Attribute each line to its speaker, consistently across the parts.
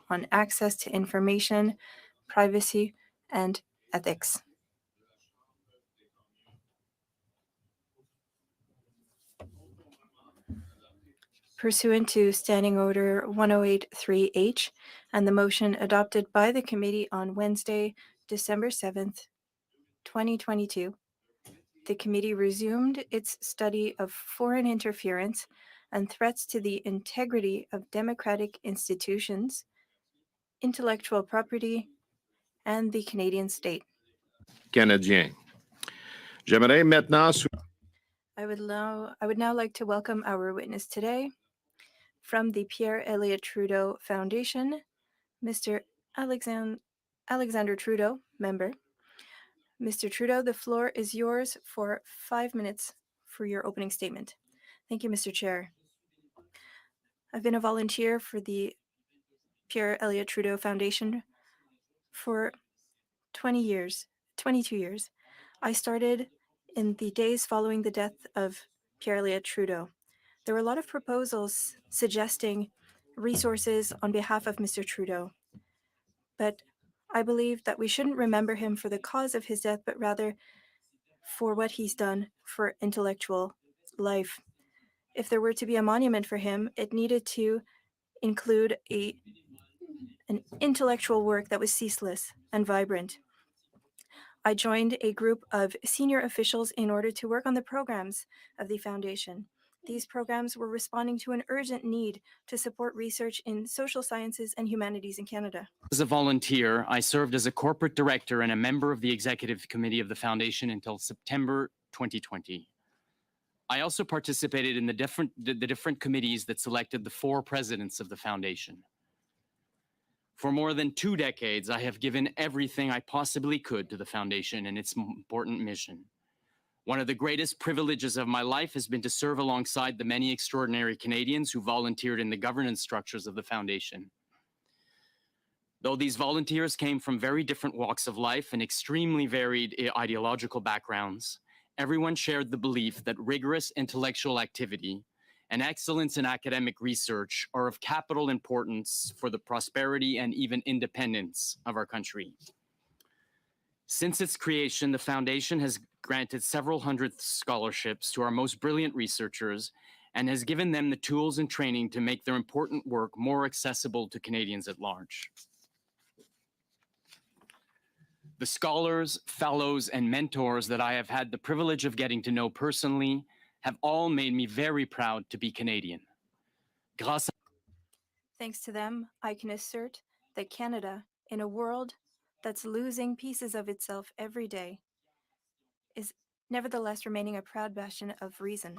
Speaker 1: on access to information, privacy, and ethics. Pursuant to Standing Order 1083H and the motion adopted by the committee on Wednesday, December 7th, 2022, the committee resumed its study of foreign interference and threats to the integrity of democratic institutions, intellectual property, and the Canadian state.
Speaker 2: Canadien. J'aimerais maintenant
Speaker 1: I would now like to welcome our witness today from the Pierre Elliott Trudeau Foundation, Mr. Alexander Trudeau, member. Mr. Trudeau, the floor is yours for 5 minutes for your opening statement. Thank you, Mr. Chair. I've been a volunteer for the Pierre Elliott Trudeau Foundation for 22 years. I started in the days following the death of Pierre Elliott Trudeau. There were a lot of proposals suggesting resources on behalf of Mr. Trudeau, but I believe that we shouldn't remember him for the cause of his death, but rather for what he's done for intellectual life. If there were to be a monument for him, it needed to include an intellectual work that was ceaseless and vibrant. I joined a group of senior officials in order to work on the programs of the foundation. These programs were responding to an urgent need to support research in social sciences and humanities in Canada.
Speaker 3: As a volunteer, I served as a corporate director and a member of the executive committee of the foundation until September 2020. I also participated in the different committees that selected the 4 presidents of the foundation. For more than 2 decades, I have given everything I possibly could to the foundation and its important mission. One of the greatest privileges of my life has been to serve alongside the many extraordinary Canadians who volunteered in the governance structures of the foundation. Though these volunteers came from very different walks of life and extremely varied ideological backgrounds, everyone shared the belief that rigorous intellectual activity and excellence in academic research are of capital importance for the prosperity and even independence of our country. Since its creation, the foundation has granted several hundred scholarships to our most brilliant researchers and has given them the tools and training to make their important work more accessible to Canadians at large. The scholars, fellows, and mentors that I have had the privilege of getting to know personally have all made me very proud to be Canadian.
Speaker 1: Thanks to them, I can assert that Canada, in a world that's losing pieces of itself every day, is nevertheless remaining a proud bastion of reason.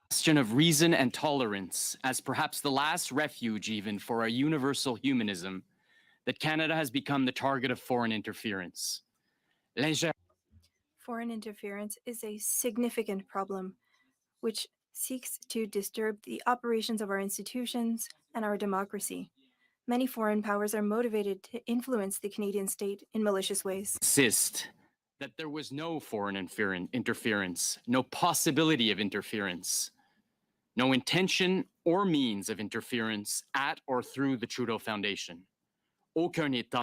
Speaker 3: Bastion of reason and tolerance, as perhaps the last refuge even for our universal humanism, that Canada has become the target of foreign interference.
Speaker 1: Foreign interference is a significant problem which seeks to disturb the operations of our institutions and our democracy. Many foreign powers are motivated to influence the Canadian state in malicious ways.
Speaker 3: Insist that there was no foreign interference, no possibility of interference, no intention or means of interference at or through the Trudeau Foundation. Aucun État.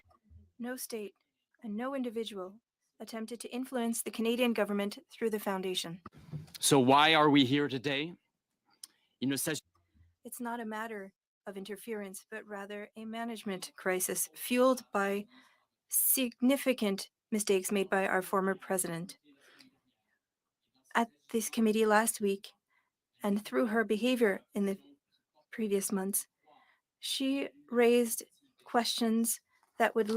Speaker 1: No state and no individual attempted to influence the Canadian government through the foundation.
Speaker 3: So why are we here today?
Speaker 1: It's not a matter of interference, but rather a management crisis fueled by significant mistakes made by our former president. At this committee last week, and through her behavior in the previous months, she raised questions that would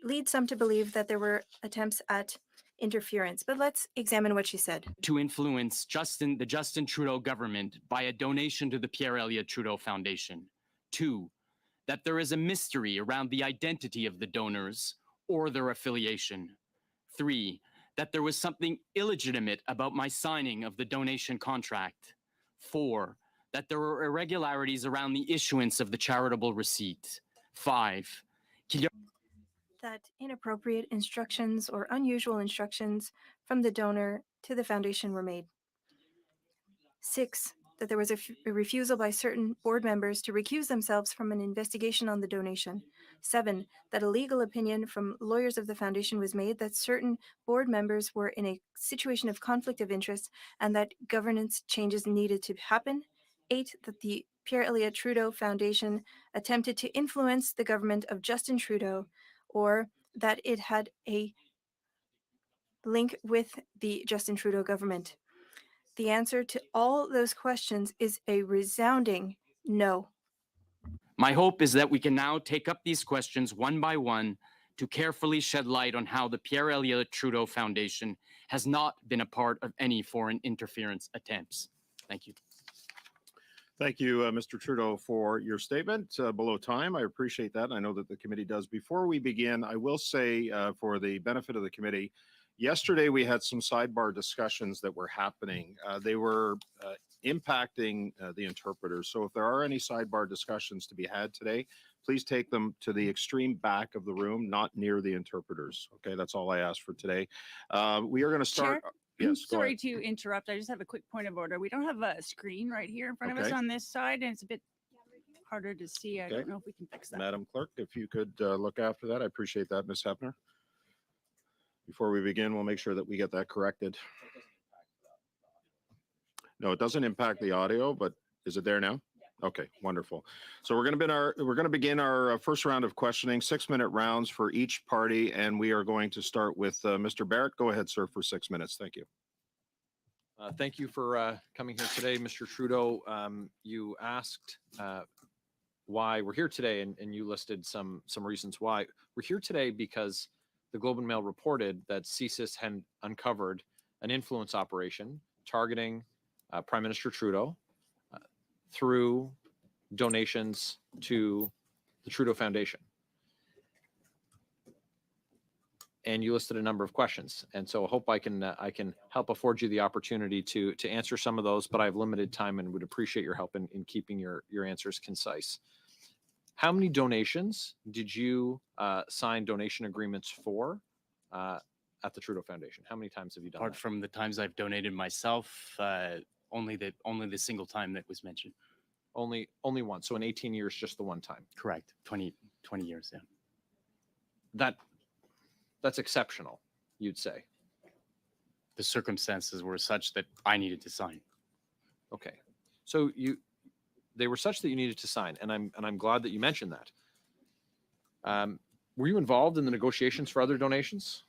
Speaker 1: lead some to believe that there were attempts at interference. But let's examine what she said.
Speaker 3: To influence the Justin Trudeau government by a donation to the Pierre Elliott Trudeau Foundation. 2, that there is a mystery around the identity of the donors or their affiliation. 3, that there was something illegitimate about my signing of the donation contract. 4, that there were irregularities around the issuance of the charitable receipt. 5,
Speaker 1: that inappropriate instructions or unusual instructions from the donor to the foundation were made. 6, that there was a refusal by certain board members to recuse themselves from an investigation on the donation. 7, that a legal opinion from lawyers of the foundation was made that certain board members were in a situation of conflict of interest and that governance changes needed to happen. 8, that the Pierre Elliott Trudeau Foundation attempted to influence the government of Justin Trudeau, or that it had a link with the Justin Trudeau government. The answer to all those questions is a resounding no.
Speaker 3: My hope is that we can now take up these questions one by one to carefully shed light on how the Pierre Elliott Trudeau Foundation has not been a part of any foreign interference attempts. Thank you.
Speaker 2: Thank you, Mr. Trudeau, for your statement. Below time, I appreciate that. I know that the committee does. Before we begin, I will say for the benefit of the committee, yesterday we had some sidebar discussions that were happening. They were impacting the interpreters. So if there are any sidebar discussions to be had today, please take them to the extreme back of the room, not near the interpreters. Okay, that's all I ask for today. We are going to start.
Speaker 4: Chair?
Speaker 2: Yes, go
Speaker 4: Sorry
Speaker 2: ahead.
Speaker 4: to interrupt. I just have a quick point of order. We don't have a screen right here in front of us
Speaker 2: Okay.
Speaker 4: on this side, and it's a bit harder to see. I
Speaker 2: Okay.
Speaker 4: don't know if we can fix that.
Speaker 2: Madam Clerk, if you could look after that, I appreciate that, Ms. Hepner. Before we begin, we'll make sure that we get that corrected. No, it doesn't impact the audio, but is it there now? Okay, wonderful. So we're going to begin our first round of questioning, 6-minute rounds for each party, and we are going to start with Mr. Barrett. Go ahead, sir, for 6 minutes. Thank you.
Speaker 5: Thank you for coming here today, Mr. Trudeau. You asked why we're here today, and you listed some reasons why. We're here today because the Globe and Mail reported that CSIS had uncovered an influence operation targeting Prime Minister Trudeau through donations to the Trudeau Foundation. And you listed a number of questions, and so I hope I can help afford you the opportunity to answer some of those. But I have limited time and would appreciate your help in keeping your answers concise. How many donations did you sign donation agreements for at the Trudeau Foundation? How many times have you done
Speaker 3: Apart
Speaker 5: that?
Speaker 3: from the times I've donated myself, only the single time that was mentioned.
Speaker 5: Only one. So in 18 years, just the one time.
Speaker 3: Correct. 20 years. Yeah.
Speaker 5: That's exceptional, you'd say.
Speaker 3: The circumstances were such that I needed to sign.
Speaker 5: Okay. So they were such that you needed to sign, and I'm glad that you mentioned that. Were you involved in the negotiations for other donations?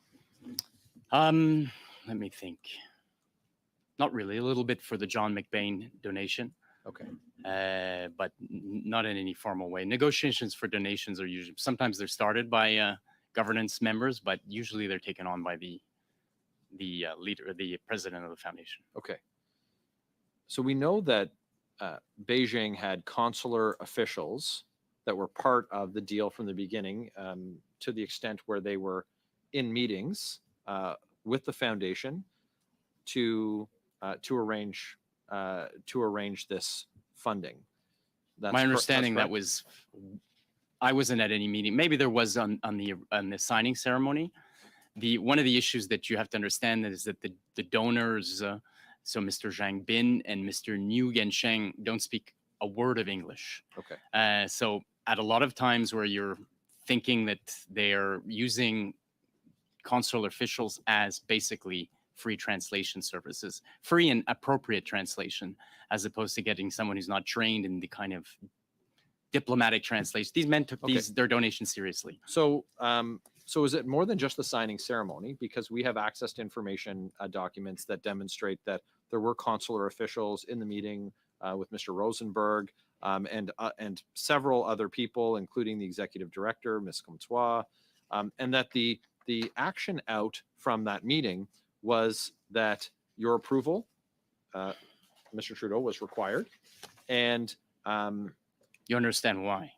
Speaker 3: Let me think. Not really. A little bit for the John McBain donation.
Speaker 5: Okay.
Speaker 3: But not in any formal way. Negotiations for donations are usually, sometimes they're started by governance members, but usually they're taken on by the leader, the president of the foundation.
Speaker 5: Okay. So we know that Beijing had consular officials that were part of the deal from the beginning, to the extent where they were in meetings with the foundation to arrange this funding. That's
Speaker 3: my understanding
Speaker 5: that's
Speaker 3: that was, I wasn't at any meeting. Maybe there was on the signing ceremony. One of the issues that you have to understand is that the donors, so Mr. Zhang Bin and Mr. Niu Gensheng, don't speak a word of English.
Speaker 5: Okay.
Speaker 3: So at a lot of times where you're thinking that they're using consular officials as basically free translation services, free and appropriate translation, as opposed to getting someone who's not trained in the kind of diplomatic translation. These men took their donations seriously.
Speaker 5: So, so is it more than just the signing ceremony? Because we have access to information documents that demonstrate that there were consular officials in the meeting with Mr. Rosenberg and several other people, including the executive director, Ms. Comtois, and that the action out from that meeting was that your approval, Mr. Trudeau, was required, and
Speaker 3: you understand why?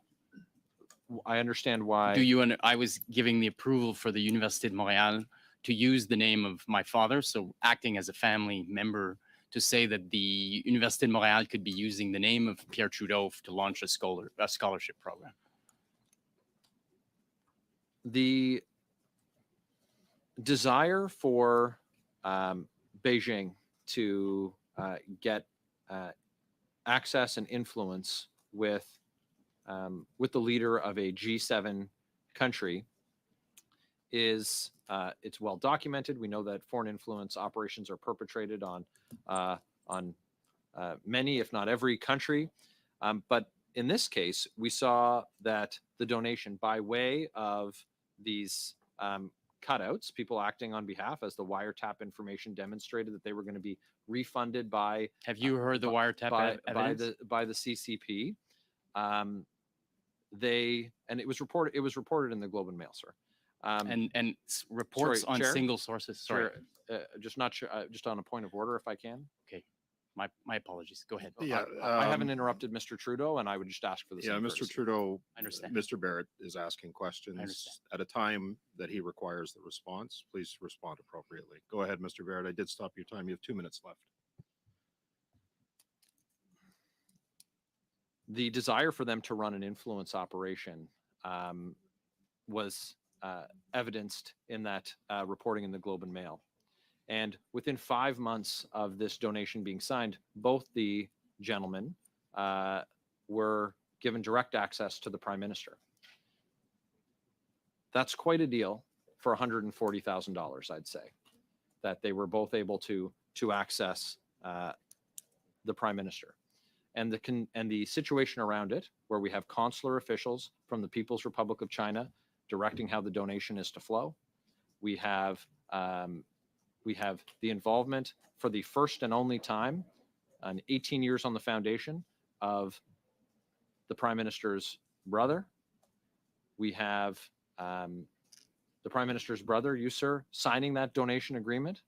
Speaker 5: I understand why.
Speaker 3: Do you? I was giving the approval for the Université de Montréal to use the name of my father, so acting as a family member to say that the Université de Montréal could be using the name of Pierre Trudeau to launch a scholarship program.
Speaker 5: The desire for Beijing to get access and influence with the leader of a G7 country is it's well documented. We know that foreign influence operations are perpetrated on many, if not every country. But in this case, we saw that the donation by way of these cutouts, people acting on behalf, as the wiretap information demonstrated that they were going to be refunded by.
Speaker 3: Have you heard the wiretap evidence?
Speaker 5: by the CCP? And it was reported in the Globe and Mail, sir.
Speaker 3: And reports
Speaker 5: sorry,
Speaker 3: on
Speaker 5: Chair?
Speaker 3: single sources. Sorry,
Speaker 5: Chair, just not sure. Just on a point of order, if I can.
Speaker 3: okay. My apologies. Go ahead.
Speaker 2: Yeah,
Speaker 5: I haven't interrupted Mr. Trudeau, and I would just ask for the
Speaker 2: Yeah,
Speaker 5: same
Speaker 2: Mr.
Speaker 5: courtesy.
Speaker 2: Trudeau,
Speaker 3: I understand.
Speaker 2: Mr. Barrett is asking questions
Speaker 3: understand.
Speaker 2: at a time that he requires the response. Please respond appropriately. Go ahead, Mr. Barrett. I did stop your time. You have 2 minutes left.
Speaker 5: The desire for them to run an influence operation was evidenced in that reporting in the Globe and Mail. And within 5 months of this donation being signed, both the gentlemen were given direct access to the Prime Minister. That's quite a deal for $140,000, I'd say, that they were both able to access the Prime Minister. And the situation around it, where we have consular officials from the People's Republic of China directing how the donation is to flow. We have the involvement for the first and only time in 18 years on the foundation of the Prime Minister's brother. We have the Prime Minister's brother, you, sir, signing that donation agreement,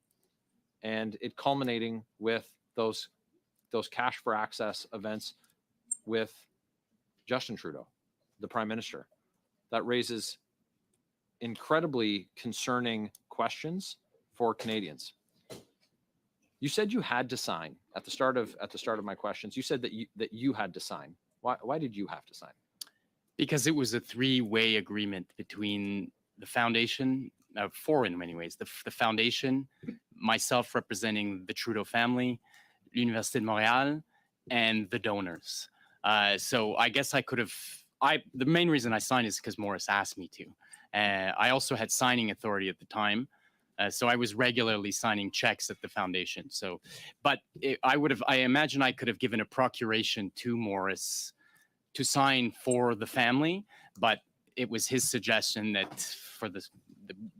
Speaker 5: and it culminating with those cash for access events with Justin Trudeau, the Prime Minister. That raises incredibly concerning questions for Canadians. You said you had to sign at the start of my questions. You said that you had to sign. Why did you have to sign?
Speaker 3: Because it was a three-way agreement between the foundation, four in many ways, the foundation, myself representing the Trudeau family, l'Université de Montréal, and the donors. So I guess I could have, the main reason I signed is because Morris asked me to. I also had signing authority at the time. So I was regularly signing checks at the foundation. So, but I imagine I could have given a procuration to Morris to sign for the family, but it was his suggestion that for the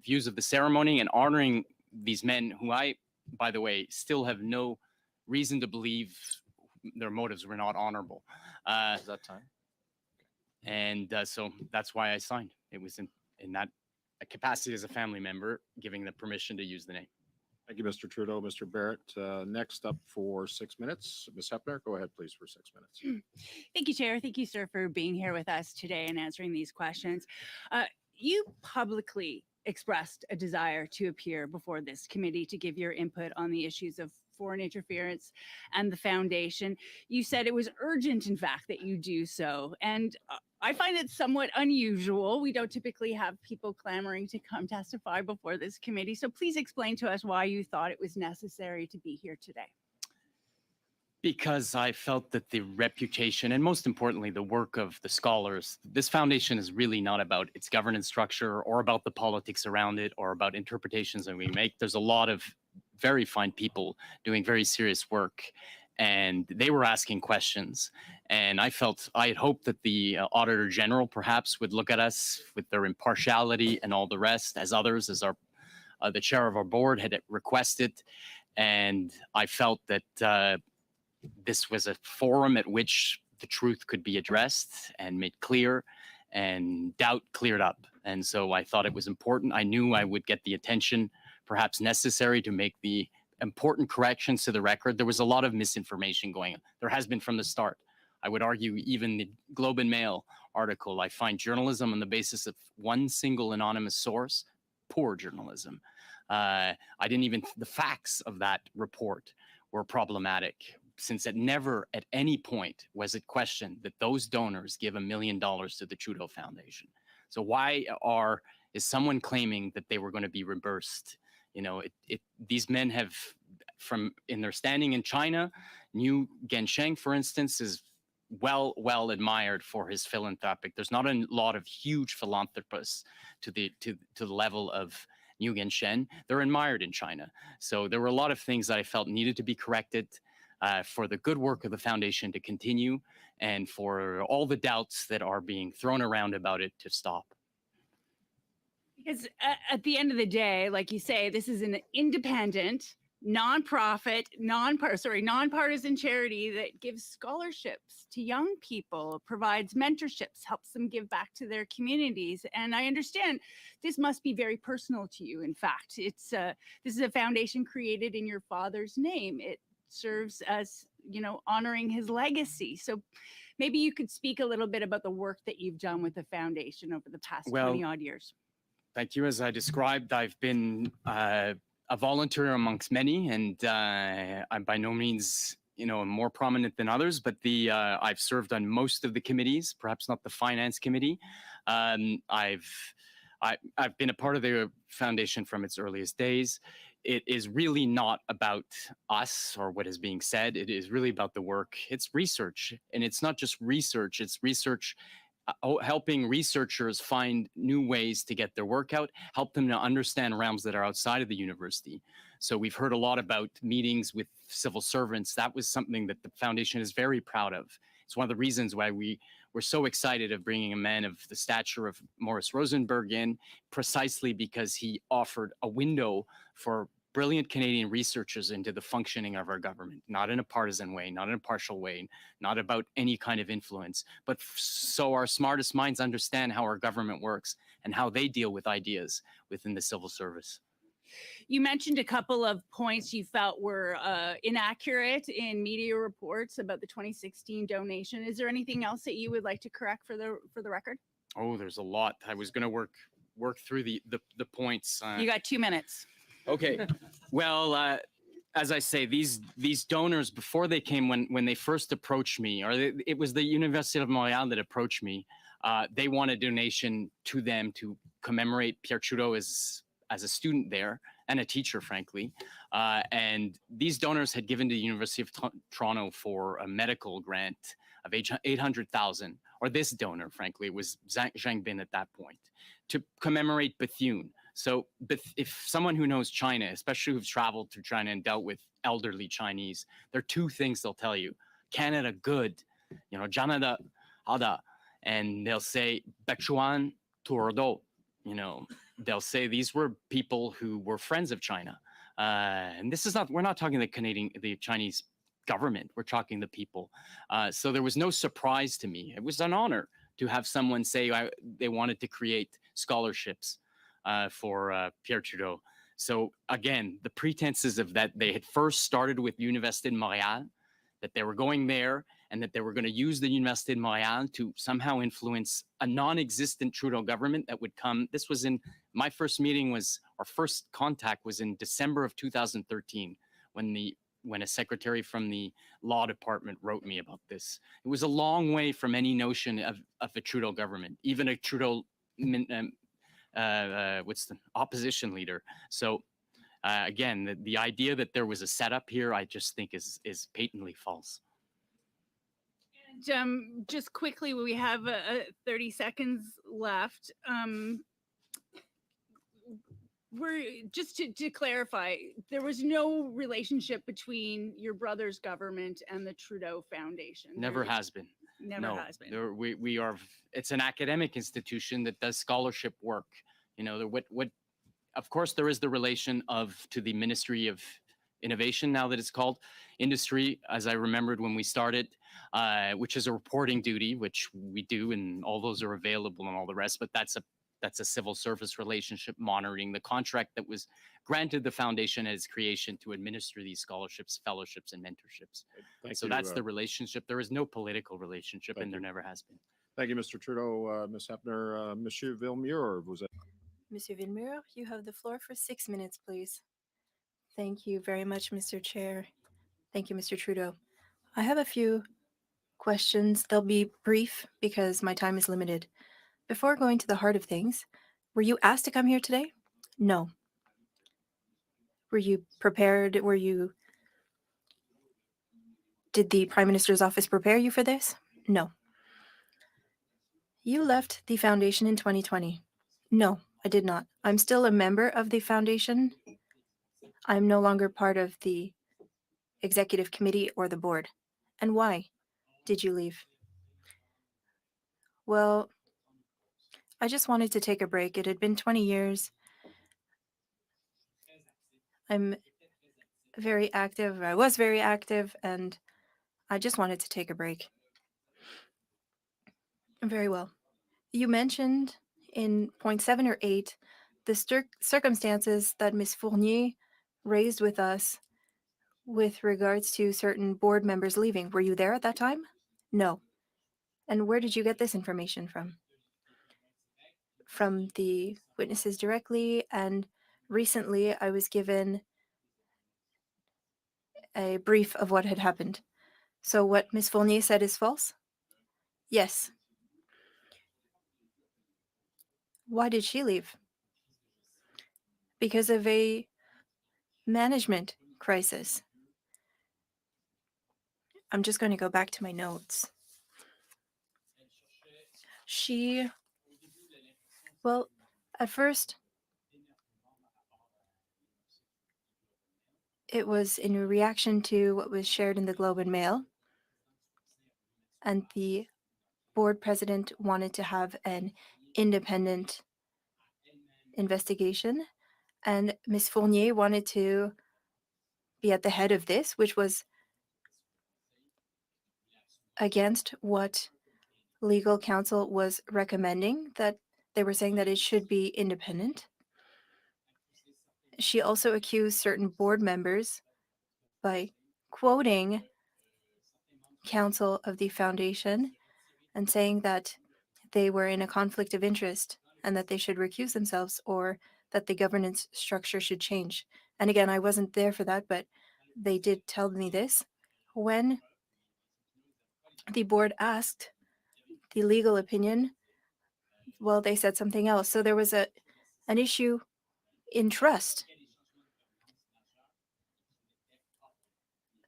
Speaker 3: views of the ceremony and honoring these men who I, by the way, still have no reason to believe their motives were not honorable.
Speaker 5: Is that time?
Speaker 3: And so that's why I signed. It was in that capacity as a family member, giving the permission to use the name.
Speaker 2: Thank you, Mr. Trudeau. Mr. Barrett, next up for 6 minutes. Ms. Hepner, go ahead, please, for 6 minutes.
Speaker 4: Thank you, Chair. Thank you, sir, for being here with us today and answering these questions. You publicly expressed a desire to appear before this committee to give your input on the issues of foreign interference and the foundation. You said it was urgent, in fact, that you do so. And I find it somewhat unusual. We don't typically have people clamoring to come testify before this committee. So please explain to us why you thought it was necessary to be here today.
Speaker 3: Because I felt that the reputation and most importantly, the work of the scholars, this foundation is really not about its governance structure or about the politics around it or about interpretations that we make. There's a lot of very fine people doing very serious work, and they were asking questions. And I had hoped that the Auditor General perhaps would look at us with their impartiality and all the rest, as others, as the chair of our board had requested. And I felt that this was a forum at which the truth could be addressed and made clear and doubt cleared up. And so I thought it was important. I knew I would get the attention perhaps necessary to make the important corrections to the record. There was a lot of misinformation going on. There has been from the start. I would argue even the Globe and Mail article, I find journalism on the basis of one single anonymous source, poor journalism. The facts of that report were problematic, since it never at any point was it questioned that those donors give $1 million to the Trudeau Foundation. So why is someone claiming that they were going to be reimbursed? You know, these men have, in their standing in China, New Gensheng, for instance, is well admired for his philanthropic. There's not a lot of huge philanthropists to the level of New Genshen. They're admired in China. So there were a lot of things that I felt needed to be corrected for the good work of the foundation to continue, and for all the doubts that are being thrown around about it to stop.
Speaker 4: Because at the end of the day, like you say, this is an independent, nonprofit, nonpartisan charity that gives scholarships to young people, provides mentorships, helps them give back to their communities. And I understand this must be very personal to you. In fact, this is a foundation created in your father's name. It serves as, honoring his legacy. So maybe you could speak a little bit about the work that you've done with the foundation over the past 20 odd years.
Speaker 3: Thank you. As I described, I've been a volunteer amongst many, and I'm by no means, more prominent than others, but I've served on most of the committees, perhaps not the finance committee. I've been a part of the foundation from its earliest days. It is really not about us or what is being said. It is really about the work. It's research, and it's not just research. It's research helping researchers find new ways to get their work out, help them to understand realms that are outside of the university. So we've heard a lot about meetings with civil servants. That was something that the foundation is very proud of. It's one of the reasons why we were so excited of bringing a man of the stature of Morris Rosenberg in, precisely because he offered a window for brilliant Canadian researchers into the functioning of our government, not in a partisan way, not in a partial way, not about any kind of influence, but so our smartest minds understand how our government works and how they deal with ideas within the civil service.
Speaker 4: You mentioned a couple of points you felt were inaccurate in media reports about the 2016 donation. Is there anything else that you would like to correct for the record?
Speaker 3: Oh, there's a lot. I was going to work through the points.
Speaker 4: You got 2 minutes.
Speaker 3: Okay. Well, as I say, these donors, before they came, when they first approached me, or it was the University of Montreal that approached me, they want a donation to them to commemorate Pierre Trudeau as a student there and a teacher, frankly. And these donors had given to the University of Toronto for a medical grant of 800,000, or this donor, frankly, it was Zhang Bin at that point, to commemorate Bethune. So if someone who knows China, especially who's traveled through China and dealt with elderly Chinese, there are two things they'll tell you. Canada, good. Canada, hada. And they'll say, Bechuan, Trudeau. They'll say these were people who were friends of China. And this is we're not talking the Chinese government. We're talking the people. So there was no surprise to me. It was an honor to have someone say they wanted to create scholarships for Pierre Trudeau. So again, the pretenses of that they had first started with Université de Montréal, that they were going there and that they were going to use the Université de Montréal to somehow influence a non-existent Trudeau government that would come. This was in my first meeting our first contact was in December of 2013 when a secretary from the law department wrote me about this. It was a long way from any notion of a Trudeau government, even a Trudeau what's the opposition leader. So again, the idea that there was a setup here, I just think is patently false.
Speaker 4: And just quickly, we have 30 seconds left. We're just to clarify, there was no relationship between your brother's government and the Trudeau Foundation.
Speaker 3: Never has been.
Speaker 4: Never has been.
Speaker 3: We are. It's an academic institution that does scholarship work. Of course, there is the relation to the Ministry of Innovation, now that it's called Industry, as I remembered when we started, which is a reporting duty, which we do, and all those are available and all the rest. But that's a civil service relationship monitoring the contract that was granted the foundation at its creation to administer these scholarships, fellowships, and mentorships. So that's the relationship. There is no political relationship, and there never has been.
Speaker 2: Thank you, Mr. Trudeau. Ms. Hepner, Monsieur Villemure, was it?
Speaker 1: Monsieur Villemure, you have the floor for 6 minutes, please. Thank you very much, Mr. Chair. Thank you, Mr. Trudeau. I have a few questions. They'll be brief because my time is limited. Before going to the heart of things, were you asked to come here today? No. Were you prepared? Were you Did the Prime Minister's office prepare you for this? No. You left the foundation in 2020. No, I did not. I'm still a member of the foundation. I'm no longer part of the executive committee or the board. And why did you leave? Well, I just wanted to take a break. It had been 20 years. I'm very active. I was very active, and I just wanted to take a break. Very well. You mentioned in point 7 or 8 the circumstances that Ms. Fournier raised with us with regards to certain board members leaving. Were you there at that time? No. And where did you get this information from? From the witnesses directly, and recently I was given a brief of what had happened. So what Ms. Fournier said is false? Yes. Why did she leave? Because of a management crisis. I'm just going to go back to my notes. Well, at first, it was in reaction to what was shared in the Globe and Mail, and the board president wanted to have an independent investigation, and Ms. Fournier wanted to be at the head of this, which was against what legal counsel was recommending, that they were saying that it should be independent. She also accused certain board members by quoting counsel of the foundation and saying that they were in a conflict of interest and that they should recuse themselves, or that the governance structure should change. And again, I wasn't there for that, but they did tell me this. When the board asked the legal opinion, well, they said something else. So there was an issue in trust.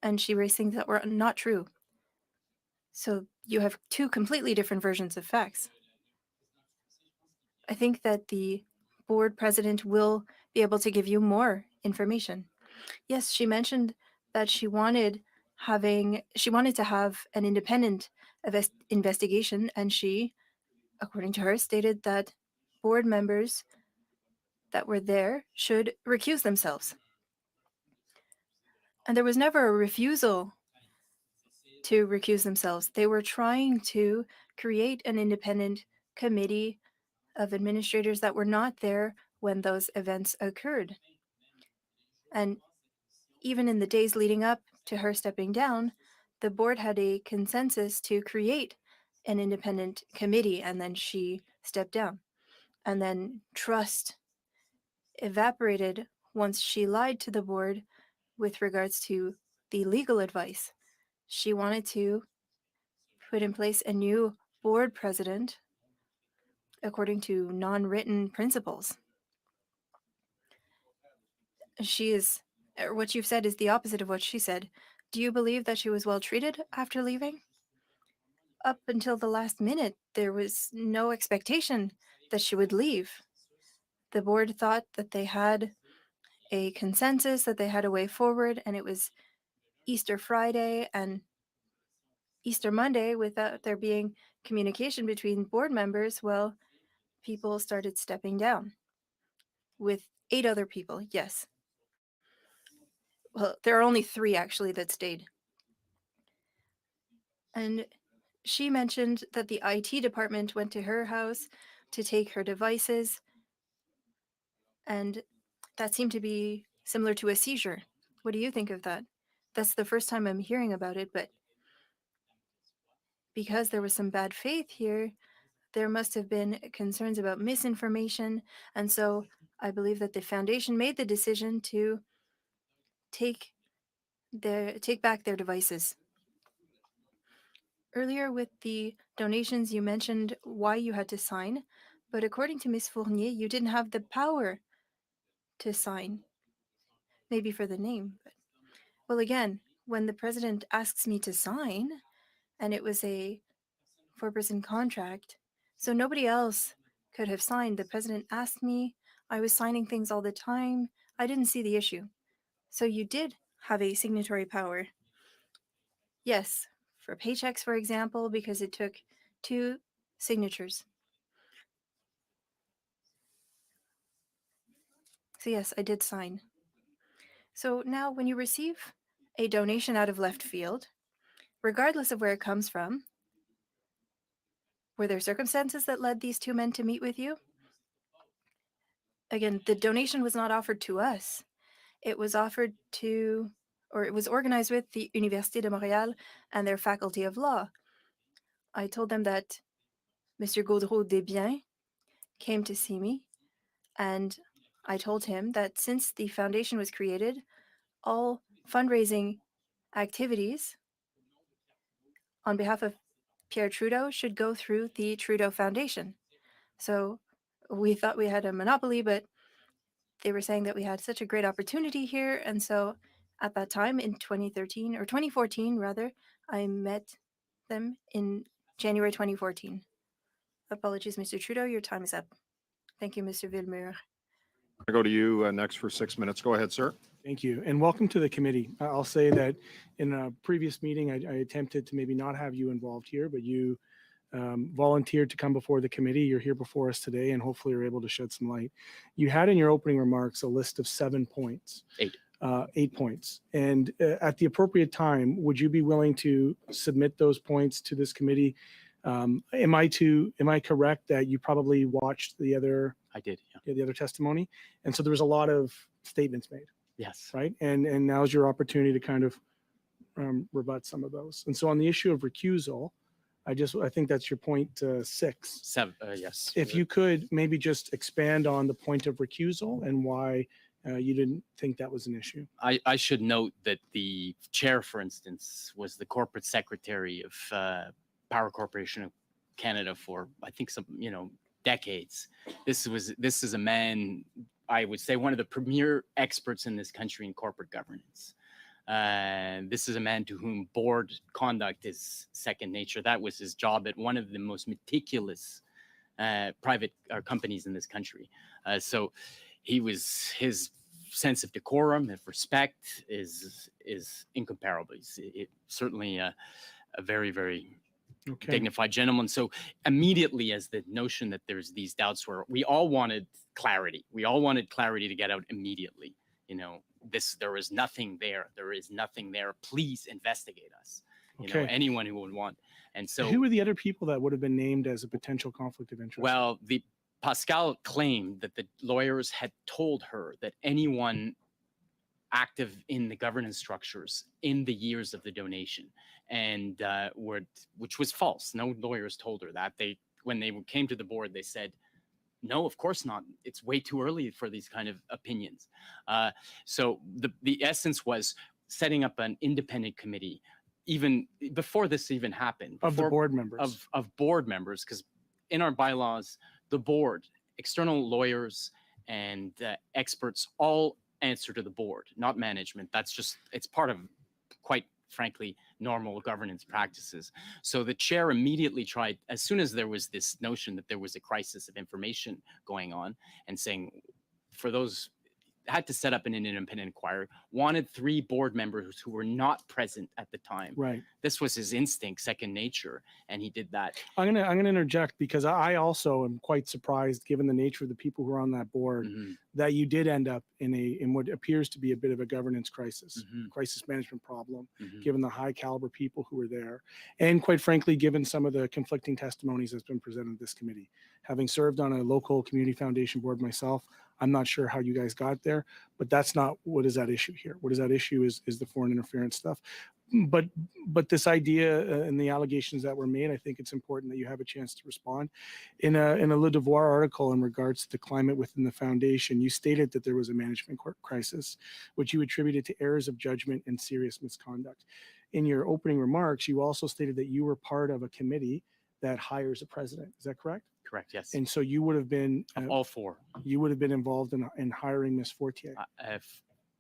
Speaker 1: And she raised things that were not true. So you have two completely different versions of facts. I think that the board president will be able to give you more information. Yes, she mentioned that she wanted to have an independent investigation, and she, according to her, stated that board members that were there should recuse themselves. And there was never a refusal to recuse themselves. They were trying to create an independent committee of administrators that were not there when those events occurred. And even in the days leading up to her stepping down, the board had a consensus to create an independent committee, and then she stepped down. And then trust evaporated once she lied to the board with regards to the legal advice. She wanted to put in place a new board president according to non-written principles. What you've said is the opposite of what she said. Do you believe that she was well treated after leaving? Up until the last minute, there was no expectation that she would leave. The board thought that they had a consensus, that they had a way forward, and it was Easter Friday and Easter Monday without there being communication between board members. Well, people started stepping down with 8 other people, yes. Well, there are only 3 actually that stayed. And she mentioned that the IT department went to her house to take her devices, and that seemed to be similar to a seizure. What do you think of that? That's the first time I'm hearing about it, but because there was some bad faith here, there must have been concerns about misinformation, and so I believe that the foundation made the decision to take back their devices. Earlier with the donations, you mentioned why you had to sign, but according to Ms. Fournier, you didn't have the power to sign. Maybe for the name, but well, again, when the president asks me to sign, and it was a 4-person contract, so nobody else could have signed. The president asked me. I was signing things all the time. I didn't see the issue. So you did have a signatory power. Yes, for paychecks, for example, because it took 2 signatures. So yes, I did sign. So now when you receive a donation out of left field, regardless of where it comes from, were there circumstances that led these 2 men to meet with you? Again, the donation was not offered to us. It was offered to, or it was organized with the Université de Montréal and their Faculty of Law. I told them that Mr. Gaudreau Desbiens came to see me, and I told him that since the foundation was created, all fundraising activities on behalf of Pierre Trudeau should go through the Trudeau Foundation. So we thought we had a monopoly, but they were saying that we had such a great opportunity here. And so at that time in 2013 or 2014, rather, I met them in January 2014. Apologies, Mr. Trudeau, your time is up. Thank you, Mr. Villemur.
Speaker 2: I go to you next for 6 minutes. Go ahead, sir.
Speaker 6: Thank you, and welcome to the committee. I'll say that in a previous meeting, I attempted to maybe not have you involved here, but you volunteered to come before the committee. You're here before us today, and hopefully you're able to shed some light. You had in your opening remarks a list of 7 points.
Speaker 3: 8.
Speaker 6: 8 points. And at the appropriate time, would you be willing to submit those points to this committee? Am I correct that you probably watched the other
Speaker 3: I did. Yeah.
Speaker 6: the other testimony? And so there was a lot of statements made,
Speaker 3: Yes.
Speaker 6: right? And now's your opportunity to kind of rebut some of those. And so on the issue of recusal, I think that's your point 6.
Speaker 3: 7. Yes.
Speaker 6: If you could maybe just expand on the point of recusal and why you didn't think that was an issue.
Speaker 3: I should note that the chair, for instance, was the corporate secretary of Power Corporation of Canada for, I think, some decades. This is a man, I would say, one of the premier experts in this country in corporate governance. This is a man to whom board conduct is second nature. That was his job at one of the most meticulous private companies in this country. So his sense of decorum, of respect, is incomparable. He's certainly a very, very dignified gentleman. So immediately, as the notion that there's these doubts were, we all wanted clarity. We all wanted clarity to get out immediately. There is nothing there. There is nothing there. Please investigate us. Anyone who would want. And so,
Speaker 6: who were the other people that would have been named as a potential conflict of interest?
Speaker 3: Well, Pascal claimed that the lawyers had told her that anyone active in the governance structures in the years of the donation, and which was false. No lawyers told her that. When they came to the board, they said, no, of course not. It's way too early for these kind of opinions. So the essence was setting up an independent committee, even before this even happened.
Speaker 6: Of the board members.
Speaker 3: Of board members, because in our bylaws, the board, external lawyers and experts all answer to the board, not management. It's part of, quite frankly, normal governance practices. So the chair immediately tried, as soon as there was this notion that there was a crisis of information going on, and saying, for those, had to set up an independent inquiry, wanted 3 board members who were not present at the time.
Speaker 6: Right.
Speaker 3: This was his instinct, second nature, and he did that.
Speaker 6: I'm gonna interject, because I also am quite surprised, given the nature of the people who are on that board, that you did end up in what appears to be a bit of a governance crisis, crisis management problem, given the high caliber people who were there, and quite frankly, given some of the conflicting testimonies that's been presented to this committee. Having served on a local community foundation board myself, I'm not sure how you guys got there, but that's not what is at issue here. What is at issue is the foreign interference stuff. But this idea and the allegations that were made, I think it's important that you have a chance to respond. In a Le Devoir article in regards to the climate within the foundation, you stated that there was a management crisis, which you attributed to errors of judgment and serious misconduct. In your opening remarks, you also stated that you were part of a committee that hires a president. Is that correct?
Speaker 3: Correct, yes.
Speaker 6: And so you would have been
Speaker 3: all 4.
Speaker 6: You would have been involved in hiring Ms. Fortier.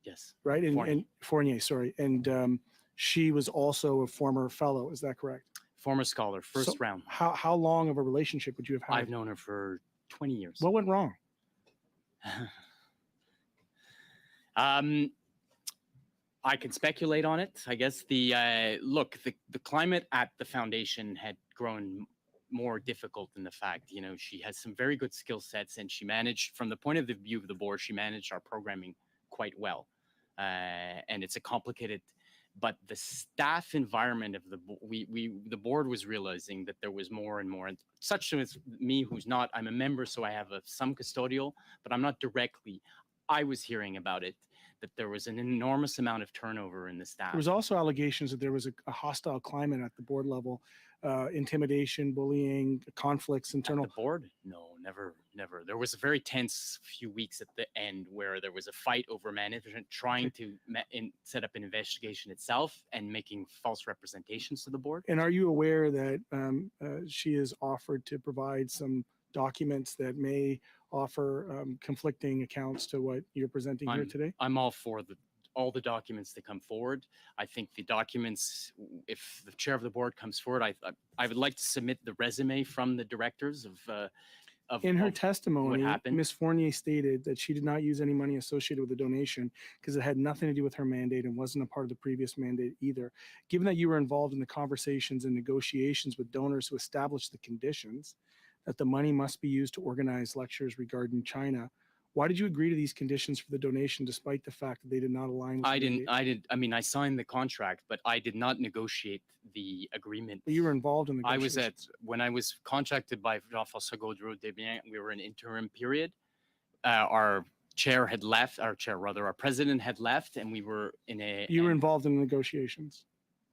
Speaker 3: Yes.
Speaker 6: Right.
Speaker 3: Fournier.
Speaker 6: And Fournier, sorry. And she was also a former fellow. Is that correct?
Speaker 3: Former scholar, first
Speaker 6: So
Speaker 3: round.
Speaker 6: How long of a relationship would you have had?
Speaker 3: I've known her for 20 years.
Speaker 6: What went wrong?
Speaker 3: I can speculate on it. I guess the climate at the foundation had grown more difficult than the fact, she has some very good skill sets, and she managed, from the point of view of the board, she managed our programming quite well. And it's a complicated, but the staff environment of the board was realizing that there was more and more, and such as me, I'm a member, so I have some custodial, but I'm not directly. I was hearing about it, that there was an enormous amount of turnover in the staff.
Speaker 6: There was also allegations that there was a hostile climate at the board level, intimidation, bullying, conflicts, internal.
Speaker 3: At the board? No, never. There was a very tense few weeks at the end where there was a fight over management trying to set up an investigation itself and making false representations to the board.
Speaker 6: And are you aware that she has offered to provide some documents that may offer conflicting accounts to what you're presenting here today?
Speaker 3: I'm all for all the documents that come forward. I think the documents, if the chair of the board comes forward, I would like to submit the resume from the directors
Speaker 6: In her testimony,
Speaker 3: what happened.
Speaker 6: Ms. Fournier stated that she did not use any money associated with the donation because it had nothing to do with her mandate and wasn't a part of the previous mandate either. Given that you were involved in the conversations and negotiations with donors who established the conditions that the money must be used to organize lectures regarding China, why did you agree to these conditions for the donation despite the fact that they did not align with
Speaker 3: I signed the contract, but I did not negotiate the agreement.
Speaker 6: But you were involved in the
Speaker 3: when I was contracted by Jean-François Gaudreau-Desbiens, we were in an interim period. Our president had left, and we were in a...
Speaker 6: You were involved in the negotiations.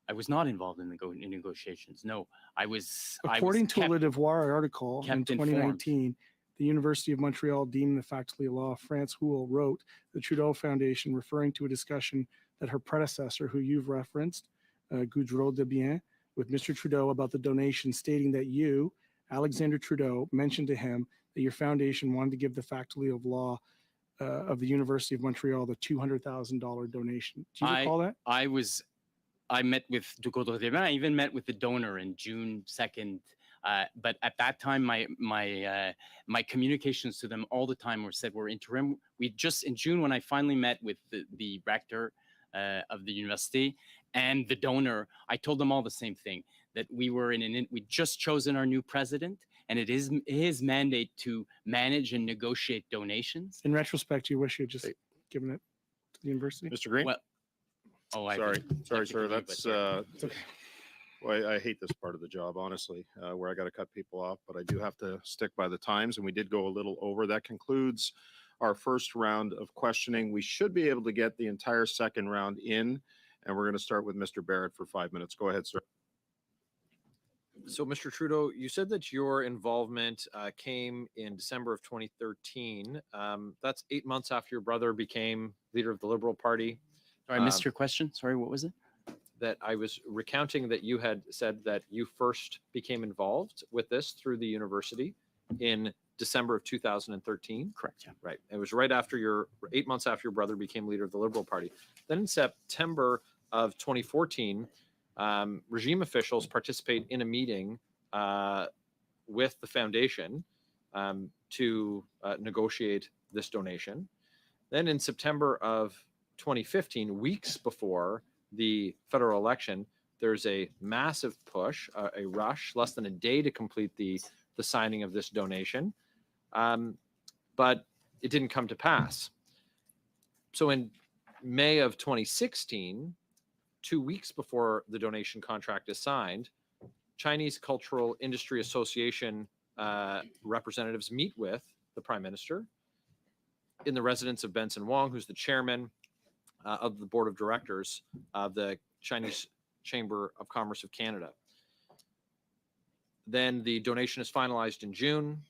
Speaker 3: I was not involved in the negotiations. No, I was...
Speaker 6: According to a Le Devoir article in
Speaker 3: kept
Speaker 6: 2019, the University of Montreal dean de faculty of law, France Houle, wrote the Trudeau Foundation, referring to a discussion that her predecessor, who you've referenced, Gaudreau-Desbiens, with Mr. Trudeau about the donation, stating that you, Alexander Trudeau, mentioned to him that your foundation wanted to give the faculty of law of the University of Montreal the $200,000 donation. Do you recall that?
Speaker 3: I met with Gaudreau-Desbiens. I even met with the donor in June 2nd. But at that time, my communications to them all the time were interim. In June, when I finally met with the rector of the university and the donor, I told them all the same thing, that we'd just chosen our new president, and it is his mandate to manage and negotiate donations.
Speaker 6: In retrospect, you wish you had just given it to the university?
Speaker 2: Mr. Green?
Speaker 3: Well,
Speaker 2: sorry, sir. That's
Speaker 6: It's okay.
Speaker 2: well, I hate this part of the job, honestly, where I got to cut people off, but I do have to stick by the times, and we did go a little over. That concludes our first round of questioning. We should be able to get the entire second round in, and we're going to start with Mr. Barrett for 5 minutes. Go ahead, sir.
Speaker 5: So, Mr. Trudeau, you said that your involvement came in December of 2013. That's 8 months after your brother became leader of the Liberal Party.
Speaker 3: Sorry, I missed your question. Sorry, what was it?
Speaker 5: That I was recounting that you had said that you first became involved with this through the university in December of 2013.
Speaker 3: Correct, yeah.
Speaker 5: Right. It was right after 8 months after your brother became leader of the Liberal Party. Then in September of 2014, regime officials participate in a meeting with the foundation to negotiate this donation. Then in September of 2015, weeks before the federal election, there's a massive push, a rush, less than a day to complete the signing of this donation, but it didn't come to pass. So in May of 2016, 2 weeks before the donation contract is signed, Chinese Cultural Industry Association representatives meet with the Prime Minister in the residence of Benson Wong, who's the chairman of the board of directors of the Chinese Chamber of Commerce of Canada. Then the donation is finalized in June.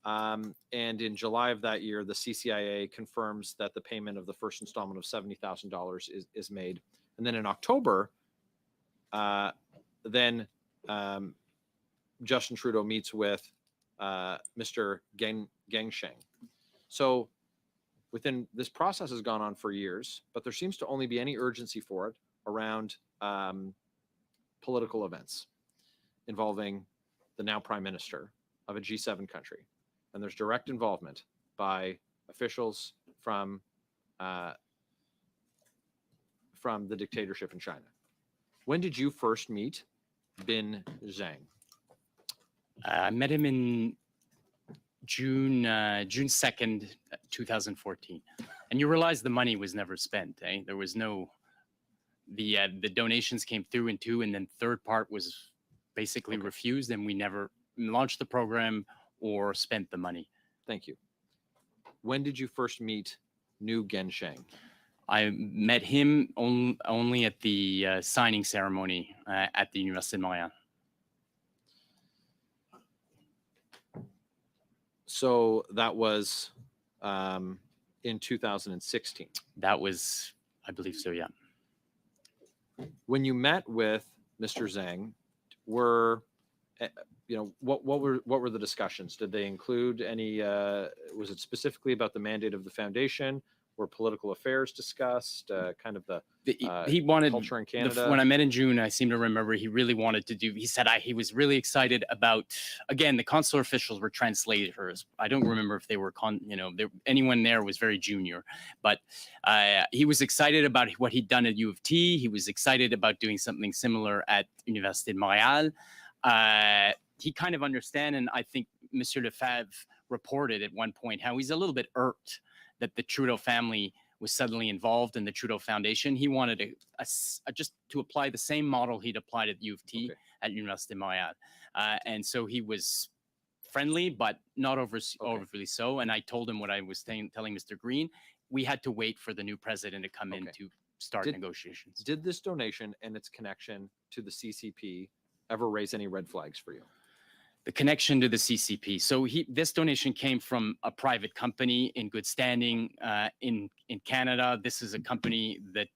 Speaker 5: And in July of that year, the CCIA confirms that the payment of the first installment of $70,000 is made. And then in October, Justin Trudeau meets with Mr. Geng Sheng. So this process has gone on for years, but there seems to only be any urgency for it around political events involving the now prime minister of a G7 country, and there's direct involvement by officials from the dictatorship in China. When did you first meet Bin Zhang?
Speaker 3: I met him in June 2nd, 2014. And you realize the money was never spent, eh? There was no, the donations came through in two, and then third part was basically refused, and we never launched the program or spent the money.
Speaker 5: Thank you. When did you first meet New Gensheng?
Speaker 3: I met him only at the signing ceremony at the Université de Montréal.
Speaker 5: So that was in 2016.
Speaker 3: That was, I believe so, yeah.
Speaker 5: When you met with Mr. Zhang, what were the discussions? Did they include any? Was it specifically about the mandate of the foundation? Were political affairs discussed? Kind of
Speaker 3: he wanted
Speaker 5: culture in Canada.
Speaker 3: When I met in June, I seem to remember he really wanted to do. He said he was really excited about. Again, the consular officials were translators. I don't remember if they were anyone there was very junior, but he was excited about what he'd done at U of T. He was excited about doing something similar at Université de Montréal. He kind of understand, and I think Monsieur Lefebvre reported at one point how he's a little bit irked that the Trudeau family was suddenly involved in the Trudeau Foundation. He wanted just to apply the same model he'd applied at U of T at Université de Montréal. And so he was friendly, but not overly so. And I told him what I was telling Mr. Green. We had to wait for the new president to come in to start negotiations.
Speaker 5: Did this donation and its connection to the CCP ever raise any red flags for you?
Speaker 3: The connection to the CCP. So this donation came from a private company in good standing in Canada. This is a company that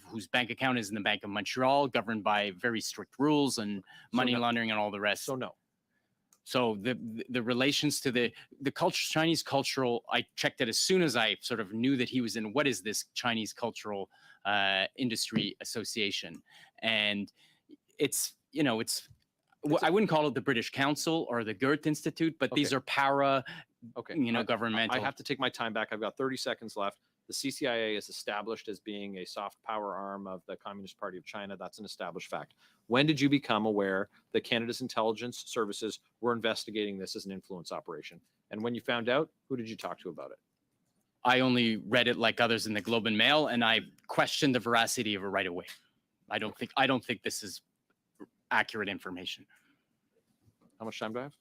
Speaker 3: whose bank account is in the Bank of Montreal, governed by very strict rules and money laundering and all the rest.
Speaker 5: So no.
Speaker 3: So the relations to the culture, Chinese cultural, I checked it as soon as I sort of knew that he was in what is this Chinese Cultural Industry Association, and it's I wouldn't call it the British Council or the Goethe Institute, but these are governmental.
Speaker 5: I have to take my time back. I've got 30 seconds left. The CCIA is established as being a soft power arm of the Communist Party of China. That's an established fact. When did you become aware that Canada's intelligence services were investigating this as an influence operation? And when you found out, who did you talk to about it?
Speaker 3: I only read it like others in the Globe and Mail, and I questioned the veracity of it right away. I don't think this is accurate information.
Speaker 5: How much time do I have?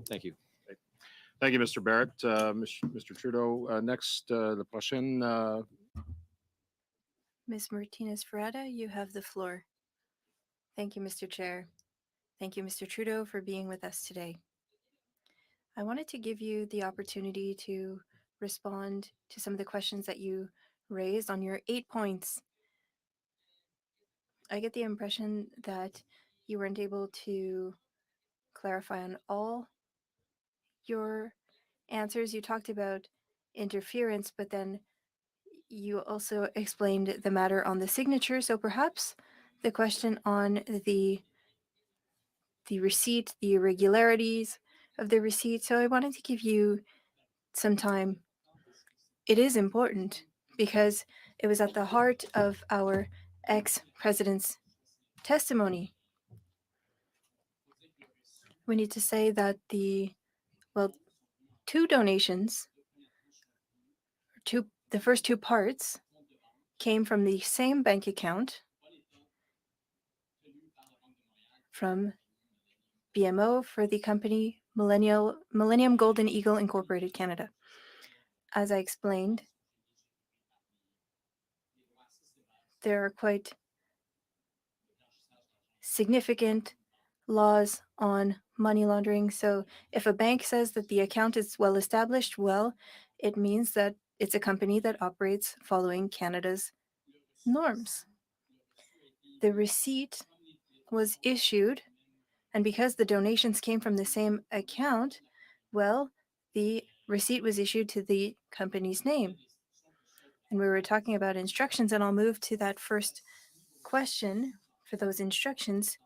Speaker 5: Thank you.
Speaker 2: Thank you, Mr. Barrett. Mr. Trudeau, next, the prochaine.
Speaker 1: Ms. Martinez-Ferrada, you have the floor. Thank you, Mr. Chair. Thank you, Mr. Trudeau, for being with us today. I wanted to give you the opportunity to respond to some of the questions that you raised on your 8 points. I get the impression that you weren't able to clarify on all your answers. You talked about interference, but then you also explained the matter on the signature. So perhaps the question on the receipt, the irregularities of the receipt. So I wanted to give you some time. It is important because it was at the heart of our ex-president's testimony. We need to say that the two donations, the first two parts, came from the same bank account from BMO for the company Millennium Golden Eagle Incorporated Canada. As I explained, there are quite significant laws on money laundering. So if a bank says that the account is well established, well, it means that it's a company that operates following Canada's norms. The receipt was issued, and because the donations came from the same account, well, the receipt was issued to the company's name. and we were talking about instructions, and I'll move to that first question for those instructions.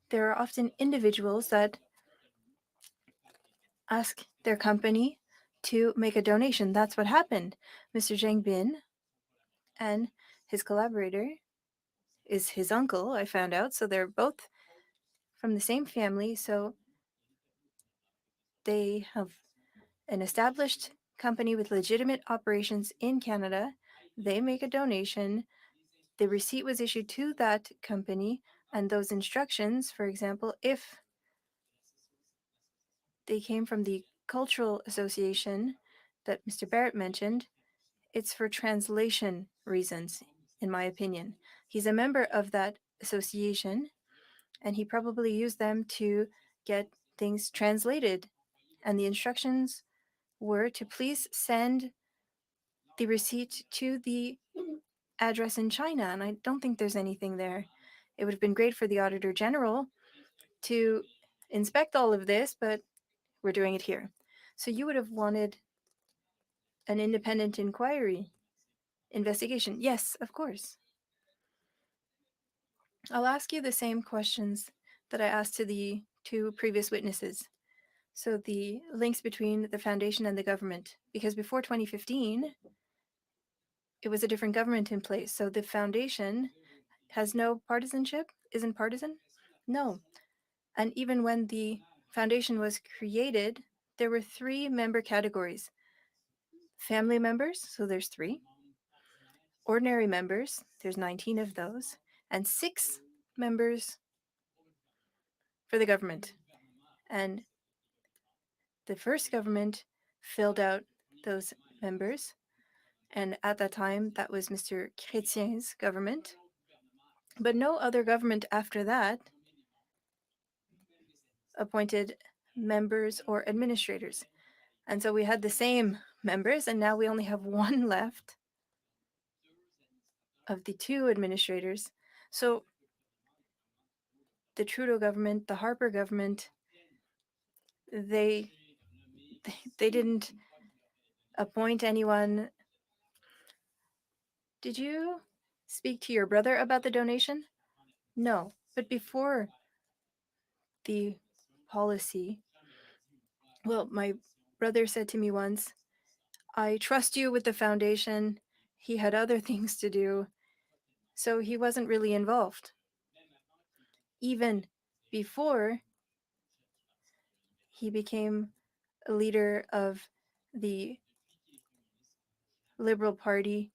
Speaker 1: There are often individuals that ask their company to make a donation. That's what happened. Mr. Zhang Bin and his collaborator is his uncle, I found out. So they're both from the same family. So they have an established company with legitimate operations in Canada. They make a donation. The receipt was issued to that company, and those instructions, for example, if they came from the cultural association that Mr. Barrett mentioned, it's for translation reasons, in my opinion. He's a member of that association, and he probably used them to get things translated. And the instructions were to please send the receipt to the address in China, and I don't think there's anything there. It would have been great for the Auditor General to inspect all of this, but we're doing it here. So you would have wanted an independent investigation. Yes, of course. I'll ask you the same questions that I asked to the two previous witnesses. So the links between the foundation and the government, because before 2015, it was a different government in place. So the foundation has no partisanship, isn't partisan? No. And even when the foundation was created, there were 3 member categories. Family members, so there's 3. Ordinary members, there's 19 of those, and 6 members for the government. And the first government filled out those members. And at that time, that was Mr. Chrétien's government. But no other government after that appointed members or administrators. And so we had the same members, and now we only have 1 left of the 2 administrators. So the Trudeau government, the Harper government, they didn't appoint anyone. Did you speak to your brother about the donation? No, but before the policy, well, my brother said to me once, I trust you with the foundation. He had other things to do, so he wasn't really involved. Even before he became a leader of the Liberal Party,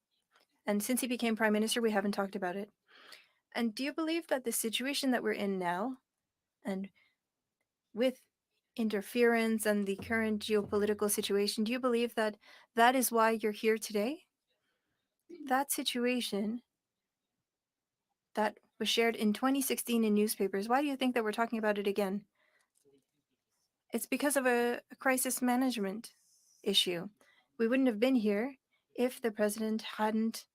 Speaker 1: and since he became Prime Minister, we haven't talked about it. And do you believe that the situation that we're in now, and with interference and the current geopolitical situation, do you believe that that is why you're here today? That situation that was shared in 2016 in newspapers, why do you think that we're talking about it again? It's because of a crisis management issue. We wouldn't have been here if the president hadn't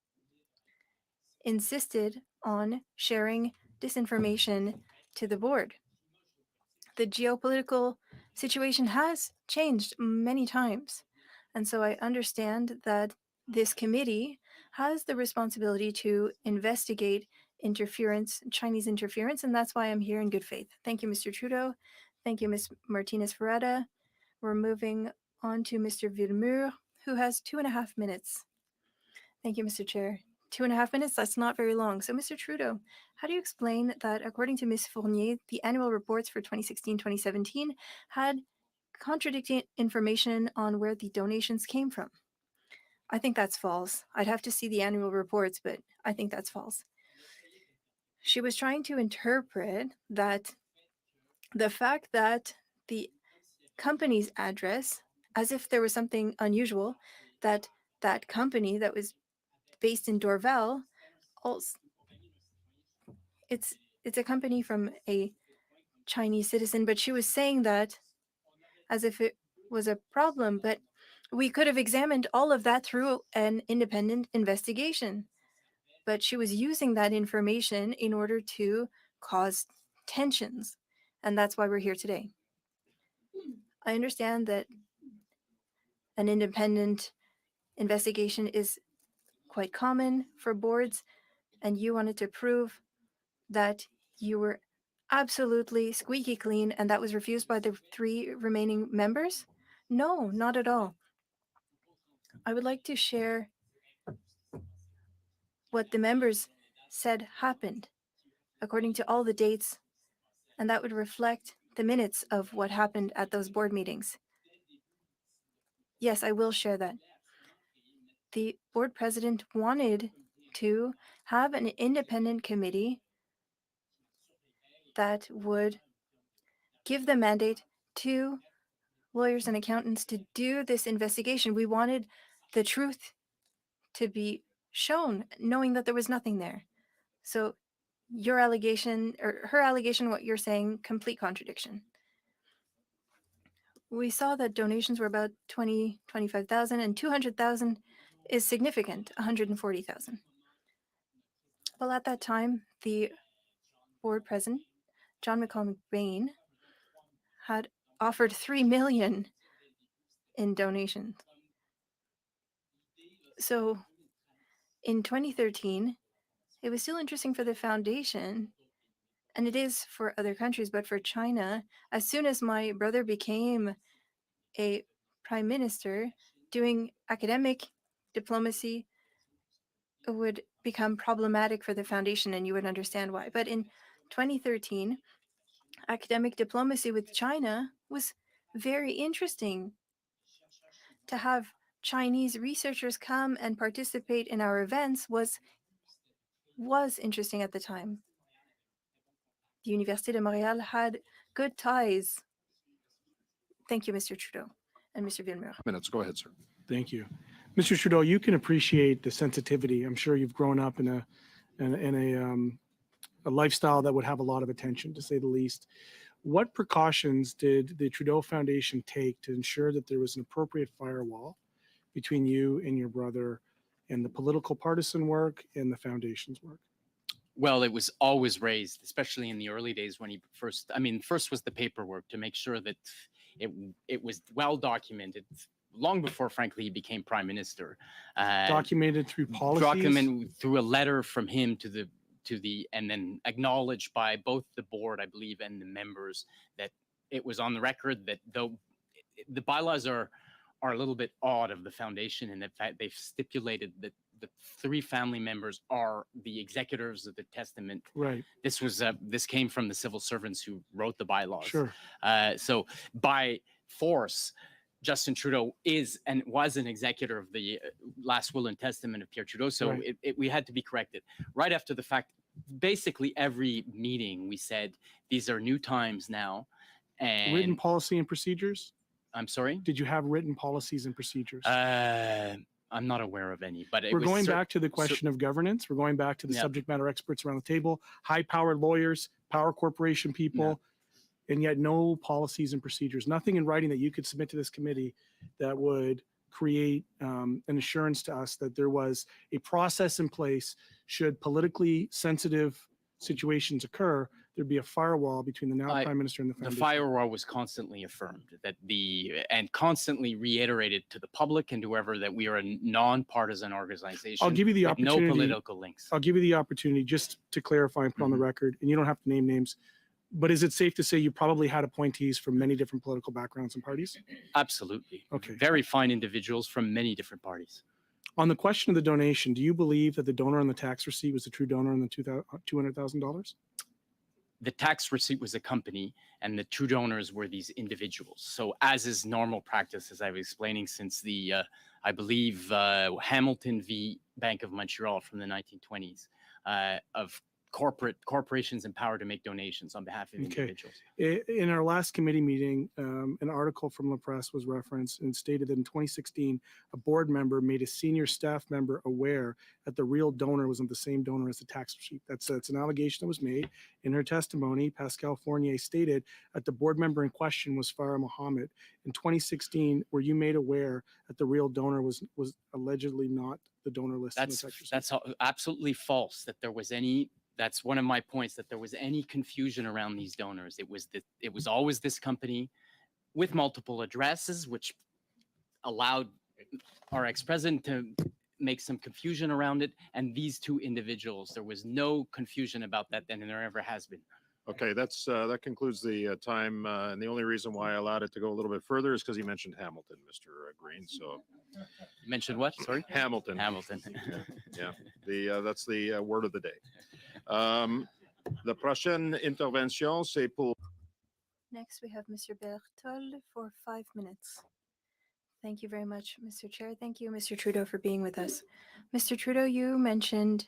Speaker 1: insisted on sharing disinformation to the board. The geopolitical situation has changed many times. And so I understand that this committee has the responsibility to investigate interference, Chinese interference, and that's why I'm here in good faith. Thank you, Mr. Trudeau. Thank you, Ms. Martinez-Ferrada. We're moving on to Mr. Villemur, who has 2.5 minutes. Thank you, Mr. Chair. 2.5 minutes, that's not very long. So, Mr. Trudeau, how do you explain that, according to Ms. Fournier, the annual reports for 2016-2017 had contradicting information on where the donations came from? I think that's false. I'd have to see the annual reports, but I think that's false. She was trying to interpret that the fact that the company's address, as if there was something unusual, that that company that was based in Dorval, also, it's a company from a Chinese citizen, but she was saying that as if it was a problem, but we could have examined all of that through an independent investigation. But she was using that information in order to cause tensions, and that's why we're here today. I understand that an independent investigation is quite common for boards, and you wanted to prove that you were absolutely squeaky clean, and that was refused by the 3 remaining members? No, not at all. I would like to share what the members said happened according to all the dates, and that would reflect the minutes of what happened at those board meetings. Yes, I will share that. The board president wanted to have an independent committee that would give the mandate to lawyers and accountants to do this investigation. We wanted the truth to be shown, knowing that there was nothing there. So your allegation, or her allegation, what you're saying, complete contradiction. We saw that donations were about 25,000, and 200,000 is significant, 140,000. Well, at that time, the board president, John McCall McBain, had offered 3 million in donations. So in 2013, it was still interesting for the foundation, and it is for other countries, but for China, as soon as my brother became a prime minister, doing academic diplomacy would become problematic for the foundation, and you would understand why. But in 2013, academic diplomacy with China was very interesting. To have Chinese researchers come and participate in our events was interesting at the time. The Université de Montréal had good ties. Thank you, Mr. Trudeau and Mr. Villemur.
Speaker 2: Minutes. Go ahead, sir.
Speaker 6: Thank you. Mr. Trudeau, you can appreciate the sensitivity. I'm sure you've grown up in a lifestyle that would have a lot of attention, to say the least. What precautions did the Trudeau Foundation take to ensure that there was an appropriate firewall between you and your brother and the political partisan work and the foundation's work?
Speaker 3: Well, it was always raised, especially in the early days when he first, first was the paperwork to make sure that it was well documented long before, frankly, he became prime minister.
Speaker 6: Documented through policies?
Speaker 3: Documented through a letter from him to the, and then acknowledged by both the board, I believe, and the members, that it was on the record that though the bylaws are a little bit odd of the foundation, and in fact they've stipulated that the 3 family members are the executors of the testament.
Speaker 6: Right.
Speaker 3: This came from the civil servants who wrote the bylaws.
Speaker 6: Sure.
Speaker 3: So by force, Justin Trudeau is and was an executor of the last will and testament of Pierre Trudeau. So
Speaker 6: Right.
Speaker 3: we had to be corrected right after the fact. Basically, every meeting we said these are new times now. And
Speaker 6: Written policy and procedures?
Speaker 3: I'm sorry?
Speaker 6: Did you have written policies and procedures?
Speaker 3: I'm not aware of any, but
Speaker 6: we're going back to the question of governance. We're going back to the subject matter experts around the table, high-powered lawyers, power corporation people, and yet no policies and procedures, nothing in writing that you could submit to this committee that would create an assurance to us that there was a process in place should politically sensitive situations occur, there'd be a firewall between the now prime minister and the foundation.
Speaker 3: The firewall was constantly affirmed and constantly reiterated to the public and whoever that we are a non-partisan organization.
Speaker 6: I'll give you the opportunity.
Speaker 3: No political links.
Speaker 6: I'll give you the opportunity just to clarify and put on the record, and you don't have to name names, but is it safe to say you probably had appointees from many different political backgrounds and parties?
Speaker 3: Absolutely.
Speaker 6: Okay.
Speaker 3: Very fine individuals from many different parties.
Speaker 6: On the question of the donation, do you believe that the donor on the tax receipt was the true donor on the $200,000?
Speaker 3: The tax receipt was a company and the true donors were these individuals. So as is normal practice, as I was explaining since the, I believe, Hamilton v. Bank of Montreal from the 1920s, of corporations empowered to make donations on behalf of individuals.
Speaker 6: In our last committee meeting, an article from La Presse was referenced and stated that in 2016, a board member made a senior staff member aware that the real donor wasn't the same donor as the tax receipt. That's an allegation that was made. In her testimony, Pascal Fournier stated that the board member in question was Farah Mohammed. In 2016, were you made aware that the real donor was allegedly not the donor listed in the tax receipt?
Speaker 3: That's absolutely false that there was any. That's one of my points, that there was any confusion around these donors. It was always this company with multiple addresses, which allowed our ex-president to make some confusion around it, and these two individuals. There was no confusion about that then, and there ever has been.
Speaker 2: Okay, that concludes the time, and the only reason why I allowed it to go a little bit further is because he mentioned Hamilton, Mr. Green. So
Speaker 3: You mentioned what? Sorry?
Speaker 2: Hamilton.
Speaker 3: Hamilton.
Speaker 2: Yeah, that's the word of the day. La prochaine intervention, c'est pour.
Speaker 1: Next, we have Mr. Berthold for 5 minutes. Thank you very much, Mr. Chair. Thank you, Mr. Trudeau, for being with us. Mr. Trudeau, you mentioned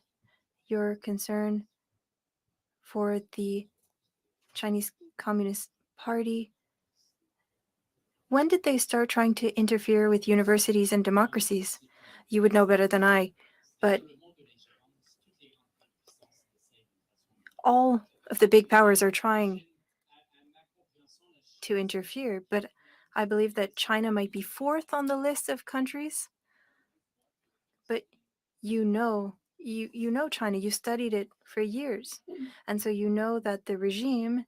Speaker 1: your concern for the Chinese Communist Party. When did they start trying to interfere with universities and democracies? You would know better than I, but all of the big powers are trying to interfere, but I believe that China might be fourth on the list of countries. But you know China, you studied it for years, and so you know that the regime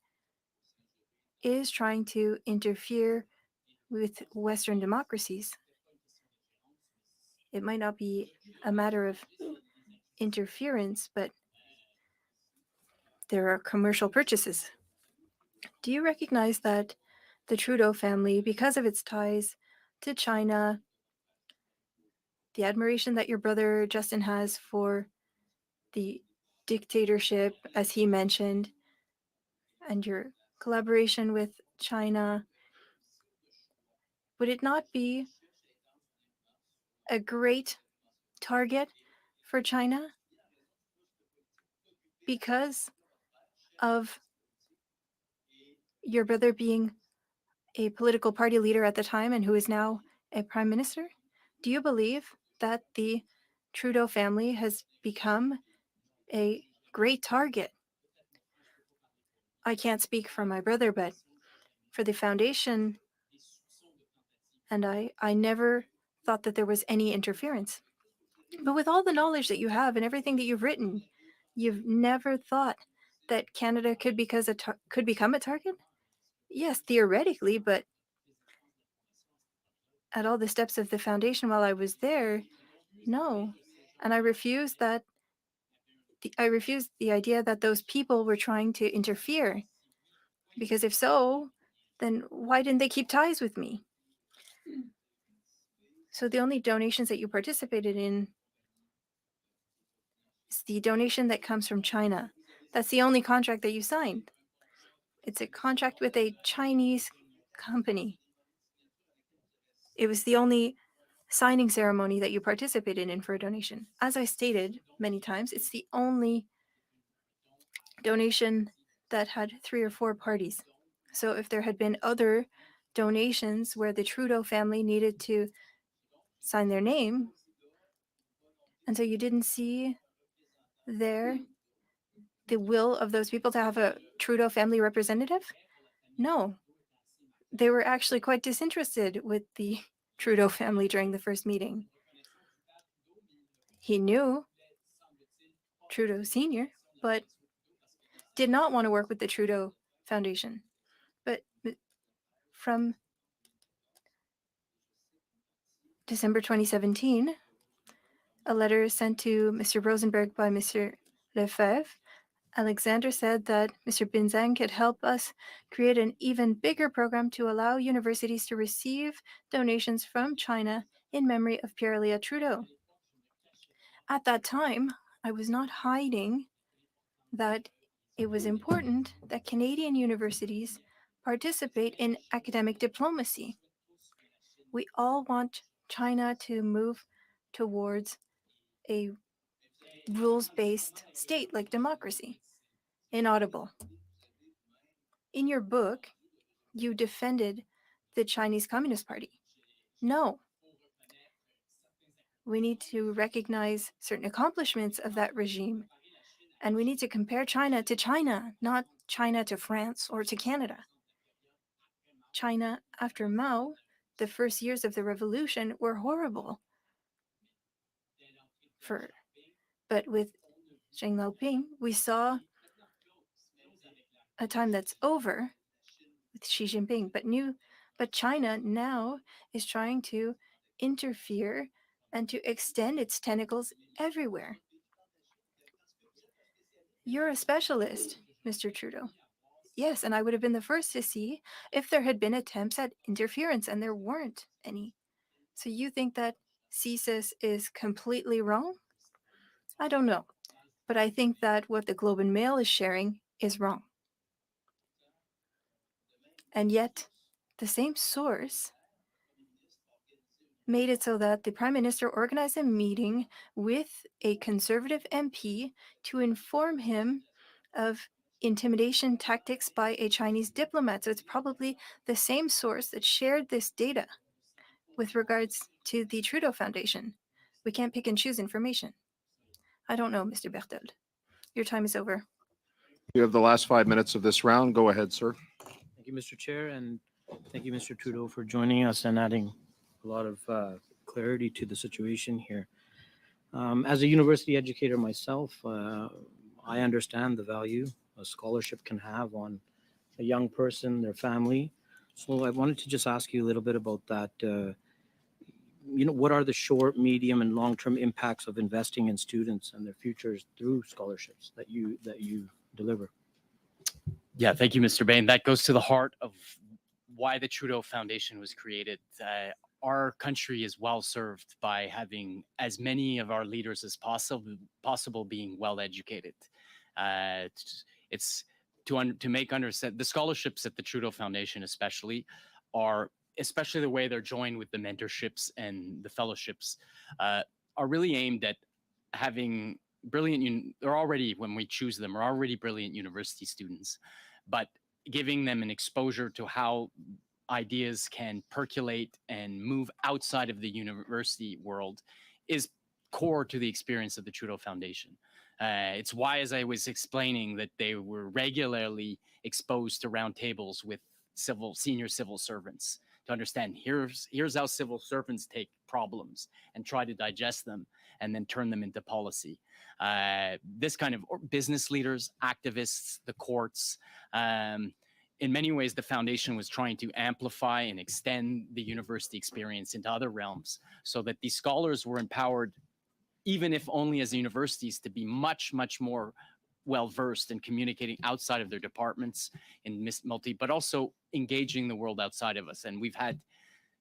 Speaker 1: is trying to interfere with Western democracies. It might not be a matter of interference, but there are commercial purchases. Do you recognize that the Trudeau family, because of its ties to China, the admiration that your brother Justin has for the dictatorship, as he mentioned, and your collaboration with China, would it not be a great target for China because of your brother being a political party leader at the time and who is now a prime minister? Do you believe that the Trudeau family has become a great target? I can't speak for my brother, but for the foundation, and I never thought that there was any interference. But with all the knowledge that you have and everything that you've written, you've never thought that Canada could become a target? Yes, theoretically, but at all the steps of the foundation while I was there, no. And I refused the idea that those people were trying to interfere. Because if so, then why didn't they keep ties with me? So the only donations that you participated in is the donation that comes from China. That's the only contract that you signed. It's a contract with a Chinese company. It was the only signing ceremony that you participated in for a donation. As I stated many times, it's the only donation that had 3 or 4 parties. So if there had been other donations where the Trudeau family needed to sign their name, and so you didn't see there the will of those people to have a Trudeau family representative? No. They were actually quite disinterested with the Trudeau family during the first meeting. He knew Trudeau Sr., but did not want to work with the Trudeau Foundation. But from December 2017, a letter sent to Mr. Rosenberg by Mr. Lefebvre, Alexander said that Mr. Binzang could help us create an even bigger program to allow universities to receive donations from China in memory of Pierre Trudeau. At that time, I was not hiding that it was important that Canadian universities participate in academic diplomacy. We all want China to move towards a rules-based state like democracy. Inaudible. In your book, you defended the Chinese Communist Party. No. We need to recognize certain accomplishments of that regime, and we need to compare China to China, not China to France or to Canada. China, after Mao, the first years of the revolution were horrible. But with Xi Jinping, we saw a time that's over with Xi Jinping, but China now is trying to interfere and to extend its tentacles everywhere. You're a specialist, Mr. Trudeau. Yes, and I would have been the first to see if there had been attempts at interference, and there weren't any. So you think that CSIS is completely wrong? I don't know, but I think that what the Globe and Mail is sharing is wrong. And yet, the same source made it so that the Prime Minister organized a meeting with a Conservative MP to inform him of intimidation tactics by a Chinese diplomat. So it's probably the same source that shared this data with regards to the Trudeau Foundation. We can't pick and choose information. I don't know, Mr. Berthold. Your time is over.
Speaker 2: You have the last 5 minutes of this round. Go ahead, sir.
Speaker 7: Thank you, Mr. Chair, and thank you, Mr. Trudeau, for joining us and adding a lot of clarity to the situation here. As a university educator myself, I understand the value a scholarship can have on a young person, their family. So I wanted to just ask you a little bit about that. What are the short, medium, and long-term impacts of investing in students and their futures through scholarships that you deliver?
Speaker 3: Yeah, thank you, Mr. Bain. That goes to the heart of why the Trudeau Foundation was created. Our country is well served by having as many of our leaders as possible being well educated. It's to make understand the scholarships at the Trudeau Foundation, especially the way they're joined with the mentorships and the fellowships, are really aimed at having brilliant. They're already, when we choose them, are already brilliant university students, but giving them an exposure to how ideas can percolate and move outside of the university world is core to the experience of the Trudeau Foundation. It's why, as I was explaining, that they were regularly exposed to roundtables with senior civil servants to understand here's how civil servants take problems and try to digest them and then turn them into policy. This kind of business leaders, activists, the courts, in many ways, the foundation was trying to amplify and extend the university experience into other realms so that these scholars were empowered, even if only as universities, to be much, much more well-versed in communicating outside of their departments in but also engaging the world outside of us. And we've had,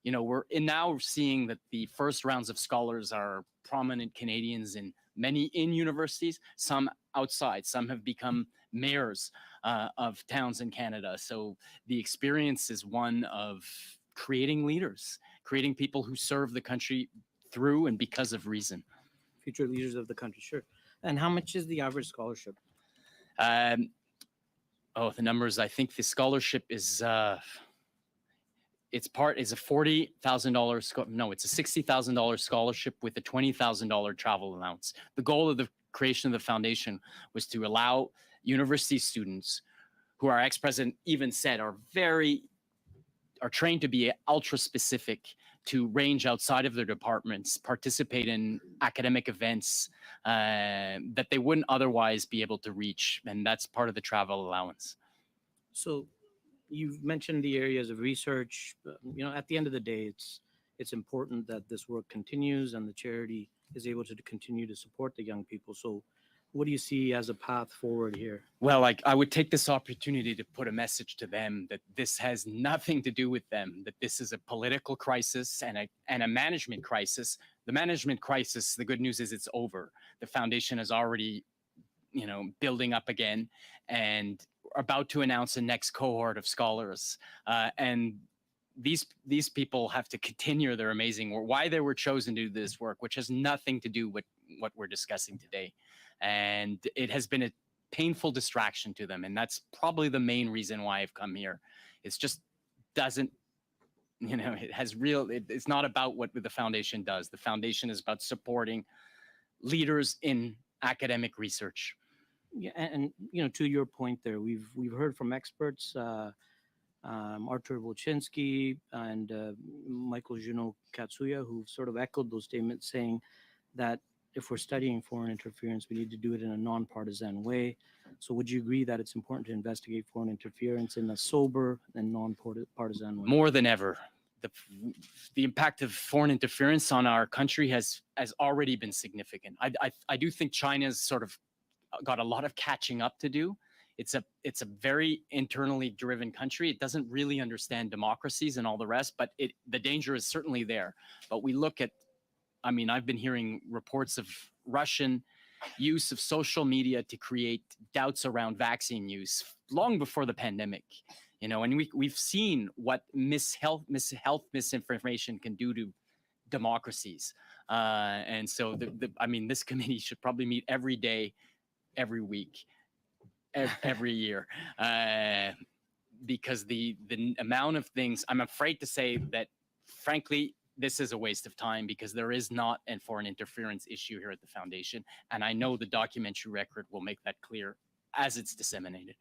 Speaker 3: we're now seeing that the first rounds of scholars are prominent Canadians in universities, some outside, some have become mayors of towns in Canada. So the experience is one of creating leaders, creating people who serve the country through and because of reason.
Speaker 7: Future leaders of the country, sure. And how much is the average scholarship?
Speaker 3: The numbers, I think the scholarship is a $40,000. No, it's a $60,000 scholarship with a $20,000 travel allowance. The goal of the creation of the foundation was to allow university students who our ex-president even said are trained to be ultra specific, to range outside of their departments, participate in academic events that they wouldn't otherwise be able to reach. And that's part of the travel allowance.
Speaker 7: So you've mentioned the areas of research. At the end of the day, it's important that this work continues and the charity is able to continue to support the young people. So what do you see as a path forward here?
Speaker 3: Well, I would take this opportunity to put a message to them that this has nothing to do with them, that this is a political crisis and a management crisis. The management crisis, the good news is it's over. The foundation is already, building up again and about to announce a next cohort of scholars. And these people have to continue their amazing work, why they were chosen to do this work, which has nothing to do with what we're discussing today. And it has been a painful distraction to them. And that's probably the main reason why I've come here. It's just doesn't, it's not about what the foundation does. The foundation is about supporting leaders in academic research.
Speaker 7: Yeah, and to your point there, we've heard from experts, Artur Volchinsky and Michael Junot Katsuya, who've sort of echoed those statements, saying that if we're studying foreign interference, we need to do it in a non-partisan way. So would you agree that it's important to investigate foreign interference in a sober and non-partisan way?
Speaker 3: More than ever. the impact of foreign interference on our country has already been significant. I do think China's sort of got a lot of catching up to do. It's a very internally driven country. It doesn't really understand democracies and all the rest, but the danger is certainly there. But we look at, I mean, I've been hearing reports of Russian use of social media to create doubts around vaccine use long before the pandemic, you know, and we've seen what health misinformation can do to democracies. And so I mean, this committee should probably meet every day, every week, every year, because the amount of things, I'm afraid to say that, frankly, this is a waste of time because there is not a foreign interference issue here at the foundation. And I know the documentary record will make that clear as it's disseminated.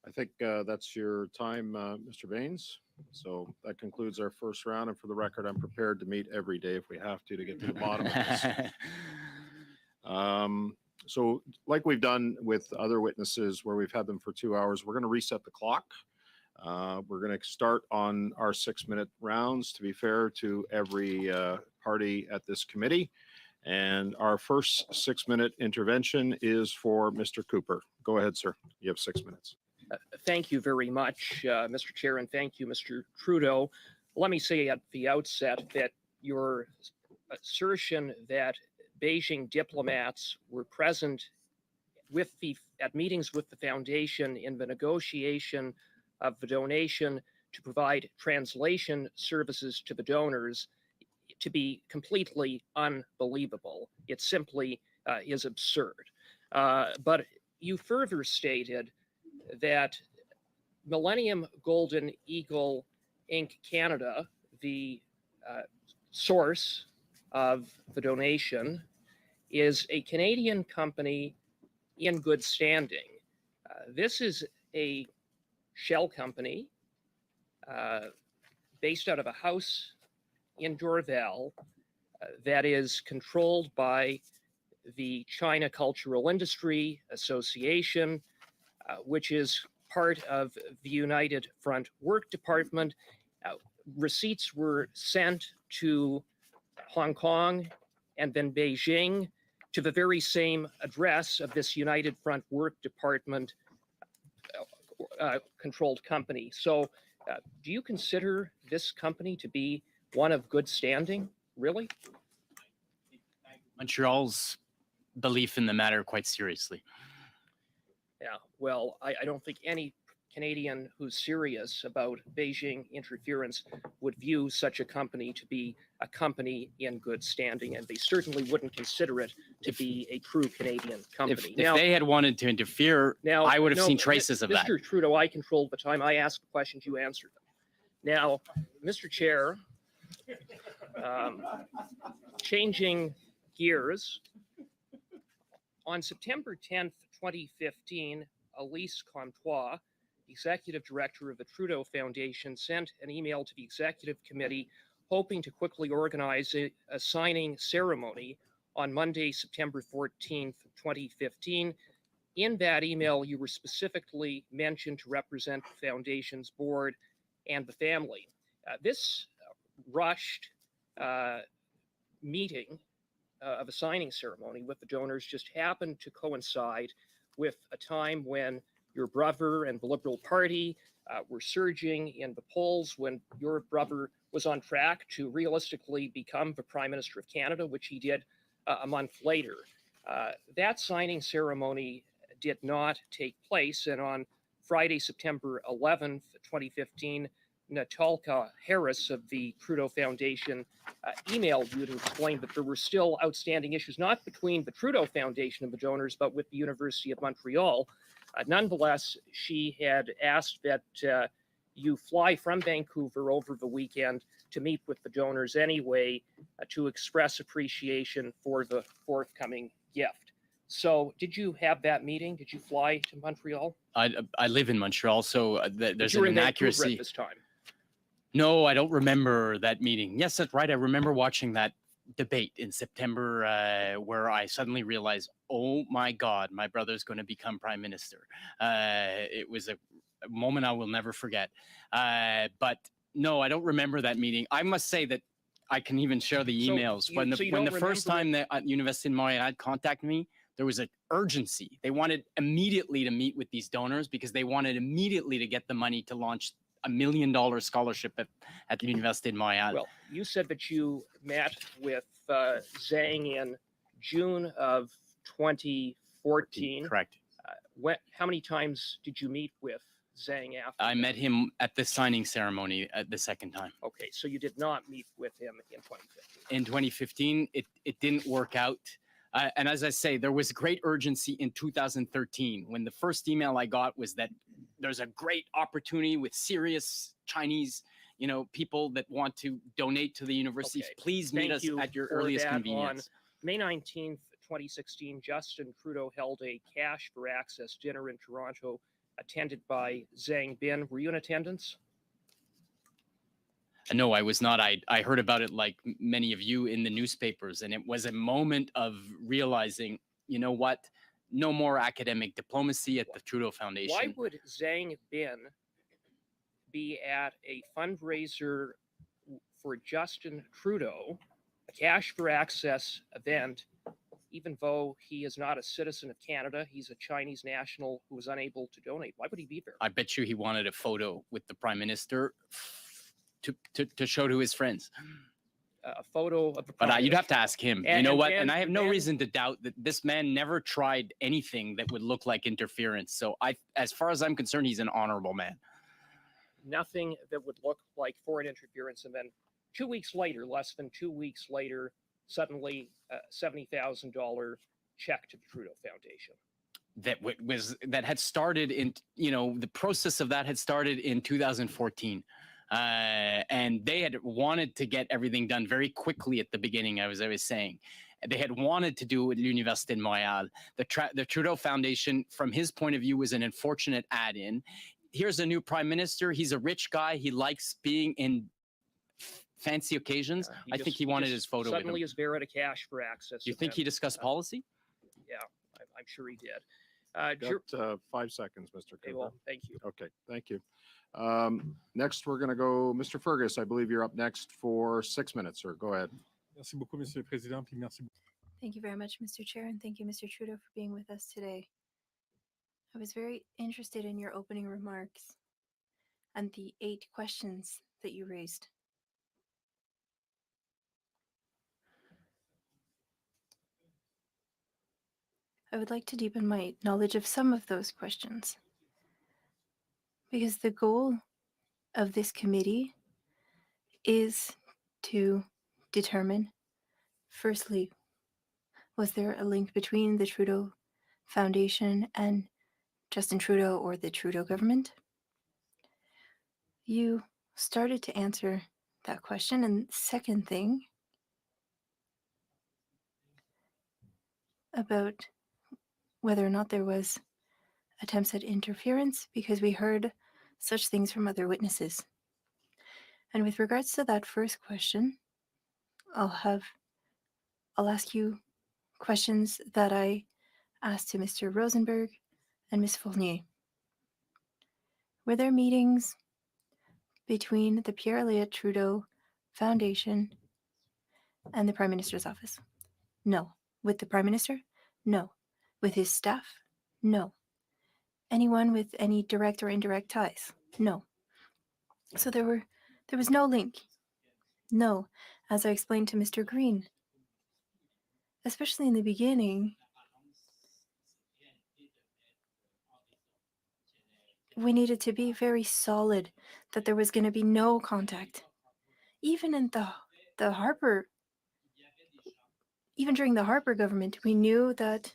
Speaker 2: I think that's your time, Mr. Baines. So that concludes our first round. And for the record, I'm prepared to meet every day if we have to get to the bottom of this. So like we've done with other witnesses where we've had them for 2 hours, we're going to reset the clock. We're going to start on our 6-minute rounds to be fair to every party at this committee. And our first 6-minute intervention is for Mr. Cooper. Go ahead, sir. You have 6 minutes.
Speaker 8: Thank you very much, Mr. Chair, and thank you, Mr. Trudeau. Let me say at the outset that your assertion that Beijing diplomats were present at meetings with the foundation in the negotiation of the donation to provide translation services to the donors to be completely unbelievable. It simply is absurd. But you further stated that Millennium Golden Eagle Inc. Canada, the source of the donation, is a Canadian company in good standing. This is a shell company based out of a house in Dorval that is controlled by the China Cultural Industry Association, which is part of the United Front Work Department. Receipts were sent to Hong Kong and then Beijing to the very same address of this United Front Work Department controlled company. So do you consider this company to be one of good standing, really?
Speaker 3: Montreal's belief in the matter quite seriously.
Speaker 8: Yeah, well, I don't think any Canadian who's serious about Beijing interference would view such a company to be a company in good standing, and they certainly wouldn't consider it to be a true Canadian company.
Speaker 3: If they had wanted to interfere, I would have seen traces of that.
Speaker 8: Mr. Trudeau, I controlled the time. I asked the questions, you answered them. Now, Mr. Chair, changing gears, on September 10th, 2015, Elise Comtois, Executive Director of the Trudeau Foundation, sent an email to the Executive Committee hoping to quickly organize a signing ceremony on Monday, September 14th, 2015. In that email, you were specifically mentioned to represent the Foundation's board and the family. This rushed meeting of a signing ceremony with the donors just happened to coincide with a time when your brother and the Liberal Party were surging in the polls, when your brother was on track to realistically become the Prime Minister of Canada, which he did a month later. That signing ceremony did not take place, and on Friday, September 11th, 2015, Natalka Harris of the Trudeau Foundation emailed you to explain that there were still outstanding issues, not between the Trudeau Foundation and the donors, but with the University of Montreal. Nonetheless, she had asked that you fly from Vancouver over the weekend to meet with the donors anyway, to express appreciation for the forthcoming gift. So did you have that meeting? Did you fly to Montreal?
Speaker 3: I live in Montreal, so there's
Speaker 8: an
Speaker 3: an inaccuracy.
Speaker 8: At this time.
Speaker 3: No, I don't remember that meeting. Yes, that's right. I remember watching that debate in September where I suddenly realized, oh my God, my brother's going to become Prime Minister. It was a moment I will never forget. But No, I don't remember that meeting. I must say that I can even share the
Speaker 8: So
Speaker 3: emails.
Speaker 8: you-
Speaker 3: When
Speaker 8: so you
Speaker 3: the
Speaker 8: don't
Speaker 3: first
Speaker 8: remember
Speaker 3: time that University of Montreal had contacted me, there was an urgency. They wanted immediately to meet with these donors because they wanted immediately to get the money to launch $1 million scholarship at the University of Montreal.
Speaker 8: Well, you said that you met with Zhang in June of 2014.
Speaker 3: Correct.
Speaker 8: How many times did you meet with Zhang after?
Speaker 3: I
Speaker 8: that?
Speaker 3: met him at the signing ceremony the second time.
Speaker 8: Okay, so you did not meet with him in 2015.
Speaker 3: In 2015, it didn't work out. And as I say, there was great urgency in 2013 when the first email I got was that there's a great opportunity with serious Chinese, people that want to donate to the universities.
Speaker 8: Okay.
Speaker 3: Please meet
Speaker 8: Thank
Speaker 3: us
Speaker 8: you
Speaker 3: at your
Speaker 8: for
Speaker 3: earliest
Speaker 8: that.
Speaker 3: convenience.
Speaker 8: On May 19th, 2016, Justin Trudeau held a cash for access dinner in Toronto, attended by Zhang Bin. Were you in attendance?
Speaker 3: No, I was not. I heard about it like many of you in the newspapers, and it was a moment of realizing, you know what? No more academic diplomacy at the Trudeau Foundation.
Speaker 8: Why would Zhang Bin be at a fundraiser for Justin Trudeau, a cash for access event, even though he is not a citizen of Canada? He's a Chinese national who was unable to donate. Why would he be there?
Speaker 3: I bet you he wanted a photo with the Prime Minister to show to his friends.
Speaker 8: A photo of the
Speaker 3: But you'd have to ask him.
Speaker 8: And-
Speaker 3: You know
Speaker 8: and
Speaker 3: what?
Speaker 8: then-
Speaker 3: And I have
Speaker 8: and
Speaker 3: no
Speaker 8: then-
Speaker 3: reason to doubt that this man never tried anything that would look like interference. So as far as I'm concerned, he's an honorable man.
Speaker 8: Nothing that would look like foreign interference. And then 2 weeks later, less than 2 weeks later, suddenly $70,000 check to the Trudeau Foundation.
Speaker 3: That had started in, the process of that had started in 2014. And they had wanted to get everything done very quickly at the beginning, as I was saying. They had wanted to do it at l'Université de Montréal. The Trudeau Foundation, from his point of view, was an unfortunate add-in. Here's a new prime minister. He's a rich guy. He likes being in fancy occasions. I think he wanted his photo with him.
Speaker 8: Suddenly is there at a cash for access.
Speaker 3: Do you think he discussed policy?
Speaker 8: Yeah, I'm sure he did.
Speaker 2: Got 5 seconds, Mr.
Speaker 8: Okay,
Speaker 2: Cooper.
Speaker 8: well, thank you.
Speaker 2: Okay, thank you. Next, we're going to go, Mr. Fergus. I believe you're up next for 6 minutes, sir. Go ahead.
Speaker 9: Merci beaucoup, Monsieur le Président, puis merci beaucoup.
Speaker 1: Thank you very much, Mr. Chair, and thank you, Mr. Trudeau, for being with us today. I was very interested in your opening remarks and the 8 questions that you raised. I would like to deepen my knowledge of some of those questions, because the goal of this committee is to determine, firstly, was there a link between the Trudeau Foundation and Justin Trudeau or the Trudeau government? You started to answer that question. And second thing, about whether or not there was attempts at interference, because we heard such things from other witnesses. And with regards to that first question, I'll ask you questions that I asked to Mr. Rosenberg and Ms. Fournier. Were there meetings between the Pierre Elliott Trudeau Foundation and the Prime Minister's office? No. With the Prime Minister? No. With his staff? No. Anyone with any direct or indirect ties? No. So there was no link. No, as I explained to Mr. Green, especially in the beginning, we needed to be very solid that there was going to be no contact. Even in the Harper, even during the Harper government, we knew that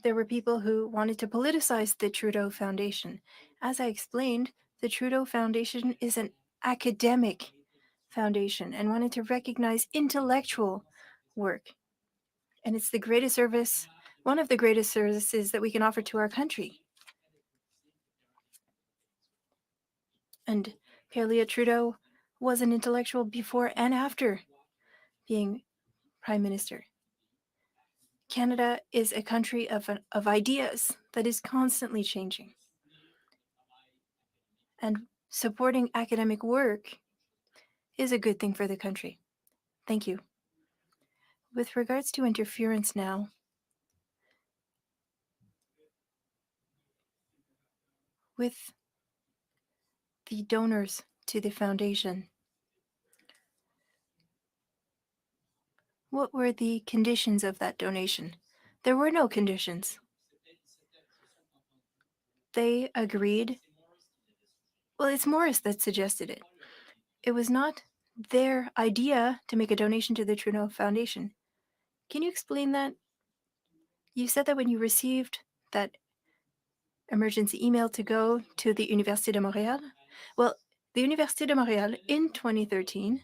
Speaker 1: there were people who wanted to politicize the Trudeau Foundation. As I explained, the Trudeau Foundation is an academic foundation and wanted to recognize intellectual work. And it's the greatest service, one of the greatest services that we can offer to our country. And Pierre Elliott Trudeau was an intellectual before and after being Prime Minister. Canada is a country of ideas that is constantly changing. And supporting academic work is a good thing for the country. Thank you. With regards to interference now, with the donors to the foundation, what were the conditions of that donation? There were no conditions. They agreed. Well, it's Morris that suggested it. It was not their idea to make a donation to the Trudeau Foundation. Can you explain that? You said that when you received that emergency email to go to the Université de Montréal. Well, the Université de Montréal in 2013,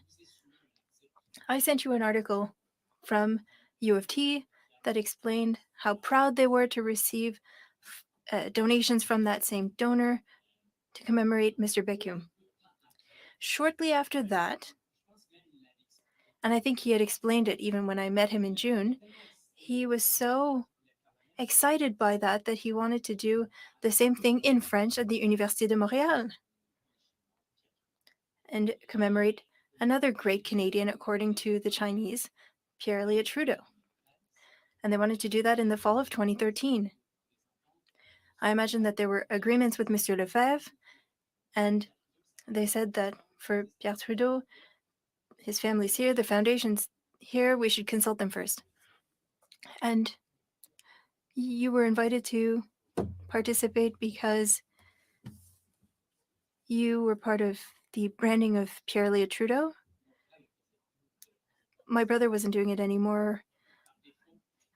Speaker 1: I sent you an article from U of T that explained how proud they were to receive donations from that same donor to commemorate Mr. Beckham. Shortly after that, and I think he had explained it even when I met him in June, he was so excited by that he wanted to do the same thing in French at the Université de Montréal and commemorate another great Canadian, according to the Chinese, Pierre Trudeau. And they wanted to do that in the fall of 2013. I imagine that there were agreements with Mr. Lefebvre, and they said that for Pierre Trudeau, his family's here, the foundation's here, we should consult them first. And you were invited to participate because you were part of the branding of Pierre Trudeau. My brother wasn't doing it anymore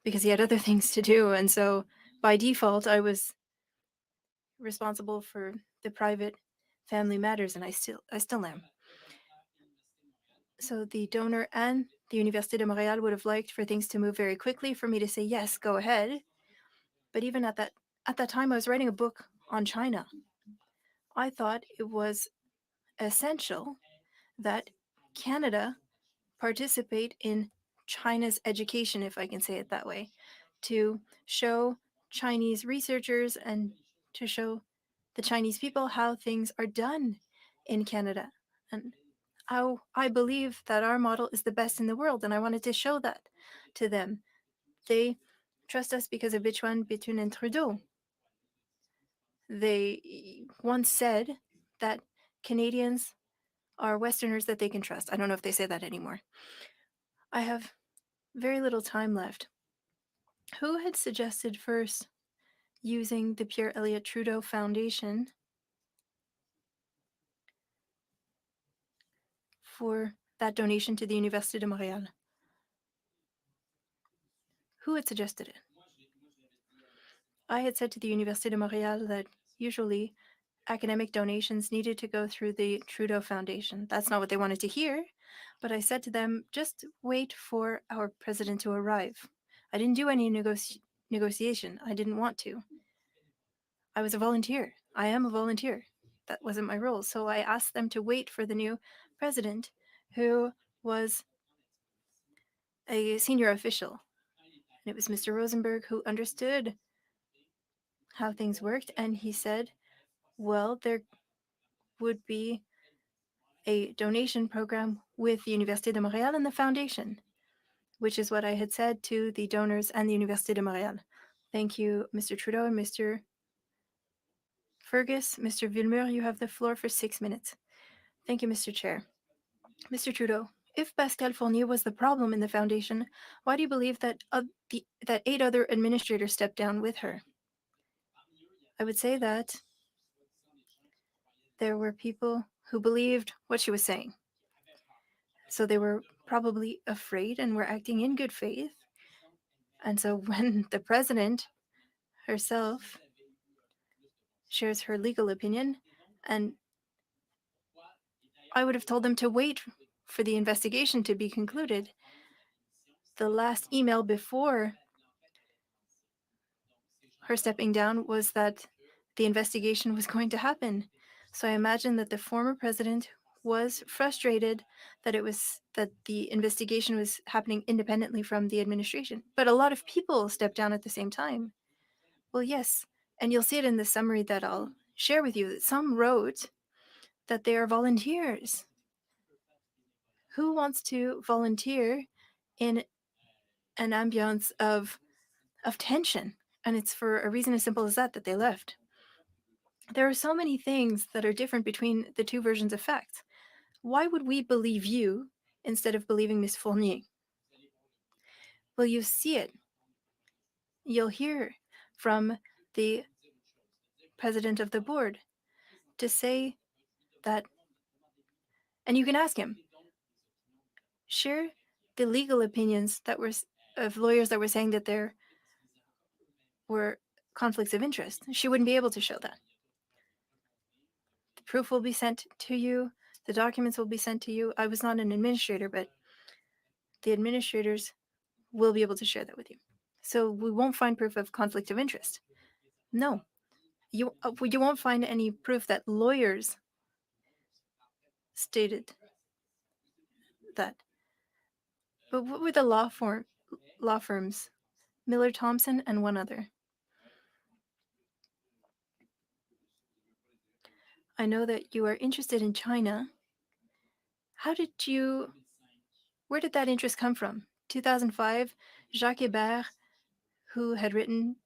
Speaker 1: because he had other things to do, and so by default, I was responsible for the private family matters, and I still am. So the donor and the Université de Montréal would have liked for things to move very quickly for me to say, yes, go ahead. But even at that time, I was writing a book on China. I thought it was essential that Canada participate in China's education, if I can say it that way, to show Chinese researchers and to show the Chinese people how things are done in Canada and how I believe that our model is the best in the world. And I wanted to show that to them. They trust us because of Bichuan, Bitun, and Trudeau. They once said that Canadians are Westerners that they can trust. I don't know if they say that anymore. I have very little time left. Who had suggested first using the Pierre Elliott Trudeau Foundation for that donation to the Université de Montréal? Who had suggested it? I had said to the Université de Montréal that usually academic donations needed to go through the Trudeau Foundation. That's not what they wanted to hear, but I said to them, just wait for our president to arrive. I didn't do any negotiation. I didn't want to. I was a volunteer. I am a volunteer. That wasn't my role. So I asked them to wait for the new president, who was a senior official. And it was Mr. Rosenberg who understood how things worked. And he said, well, there would be a donation program with the Université de Montréal and the foundation, which is what I had said to the donors and the Université de Montréal. Thank you, Mr. Trudeau and Mr. Fergus. Mr. Villemur, you have the floor for 6 minutes. Thank you, Mr. Chair. Mr. Trudeau, if Pascal Fournier was the problem in the foundation, why do you believe that that 8 other administrators stepped down with her? I would say that there were people who believed what she was saying. So they were probably afraid and were acting in good faith. And so when the president herself shares her legal opinion, and I would have told them to wait for the investigation to be concluded. The last email before her stepping down was that the investigation was going to happen. So I imagine that the former president was frustrated that the investigation was happening independently from the administration. But a lot of people stepped down at the same time. Well, yes, and you'll see it in the summary that I'll share with you. That some wrote that they are volunteers. Who wants to volunteer in an ambiance of tension? And it's for a reason as simple as that they left. There are so many things that are different between the two versions of facts. Why would we believe you instead of believing Miss Fournier? Well, you see it. You'll hear from the president of the board to say that, and you can ask him, share the legal opinions that were of lawyers that were saying that there were conflicts of interest. She wouldn't be able to show that. The proof will be sent to you. The documents will be sent to you. I was not an administrator, but the administrators will be able to share that with you. So we won't find proof of conflict of interest. No, you won't find any proof that lawyers stated that. But what were the law firms? Miller Thompson and one other. I know that you are interested in China. Where did that interest come from? 2005, Jacques Hébert, who had written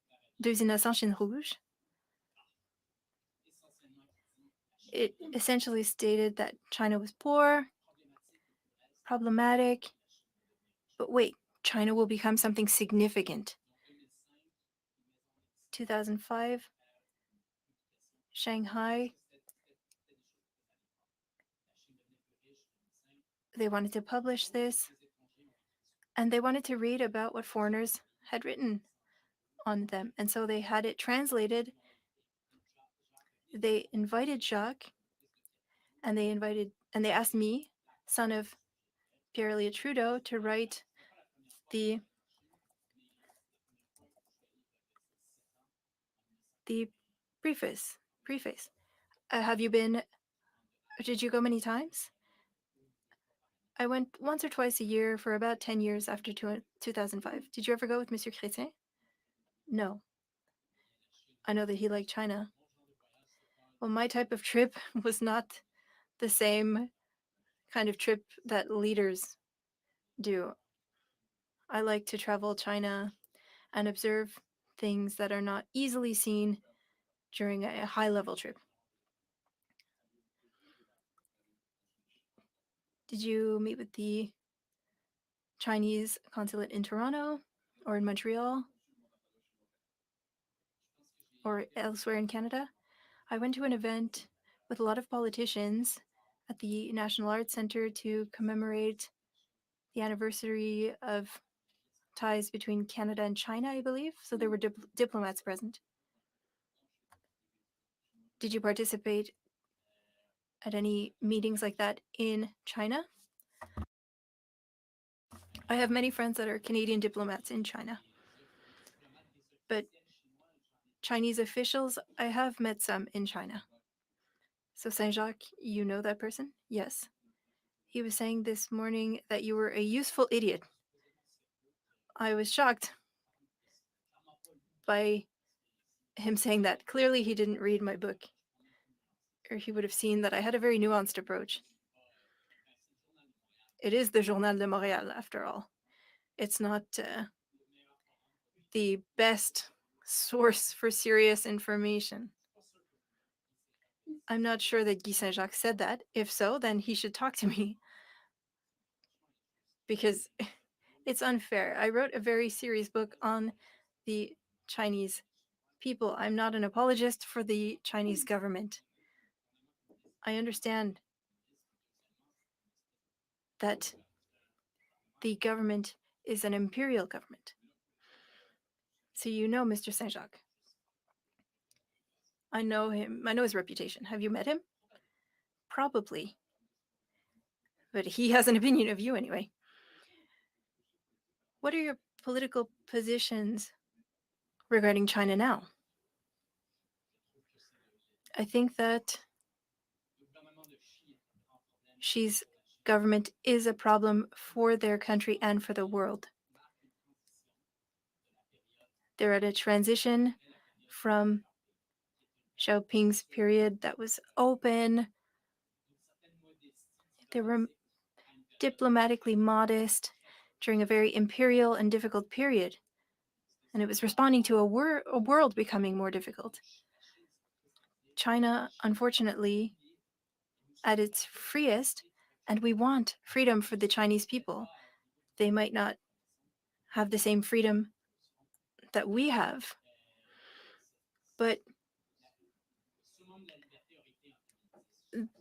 Speaker 1: Deux Innocents in Rouge, it essentially stated that China was poor, problematic, but wait, China will become something significant. 2005, Shanghai, they wanted to publish this, and they wanted to read about what foreigners had written on them. And so they had it translated. They invited Jacques, and they asked me, son of Pierre Trudeau, to write the preface. Did you go many times? I went once or twice a year for about 10 years after 2005. Did you ever go with Monsieur Chrétien? No. I know that he liked China. Well, my type of trip was not the same kind of trip that leaders do. I like to travel China and observe things that are not easily seen during a high-level trip. Did you meet with the Chinese consulate in Toronto or in Montreal or elsewhere in Canada? I went to an event with a lot of politicians at the National Arts Centre to commemorate the anniversary of ties between Canada and China, I believe. So there were diplomats present. Did you participate at any meetings like that in China? I have many friends that are Canadian diplomats in China. But Chinese officials, I have met some in China. So Saint-Jacques, you know that person? Yes. He was saying this morning that you were a useful idiot. I was shocked by him saying that. Clearly, he didn't read my book, or he would have seen that I had a very nuanced approach. It is the Journal de Montréal, after all. It's not the best source for serious information. I'm not sure that Guy Saint-Jacques said that. If so, then he should talk to me. Because it's unfair. I wrote a very serious book on the Chinese people. I'm not an apologist for the Chinese government. I understand that the government is an imperial government. So you know Mr. Saint-Jacques. I know him. I know his reputation. Have you met him? Probably. But he has an opinion of you anyway. What are your political positions regarding China now? I think that Xi's government is a problem for their country and for the world. They're at a transition from Xiaoping's period that was open, They were diplomatically modest during a very imperial and difficult period, and it was responding to a world becoming more difficult. China, unfortunately, at its freest, and we want freedom for the Chinese people. They might not have the same freedom that we have, but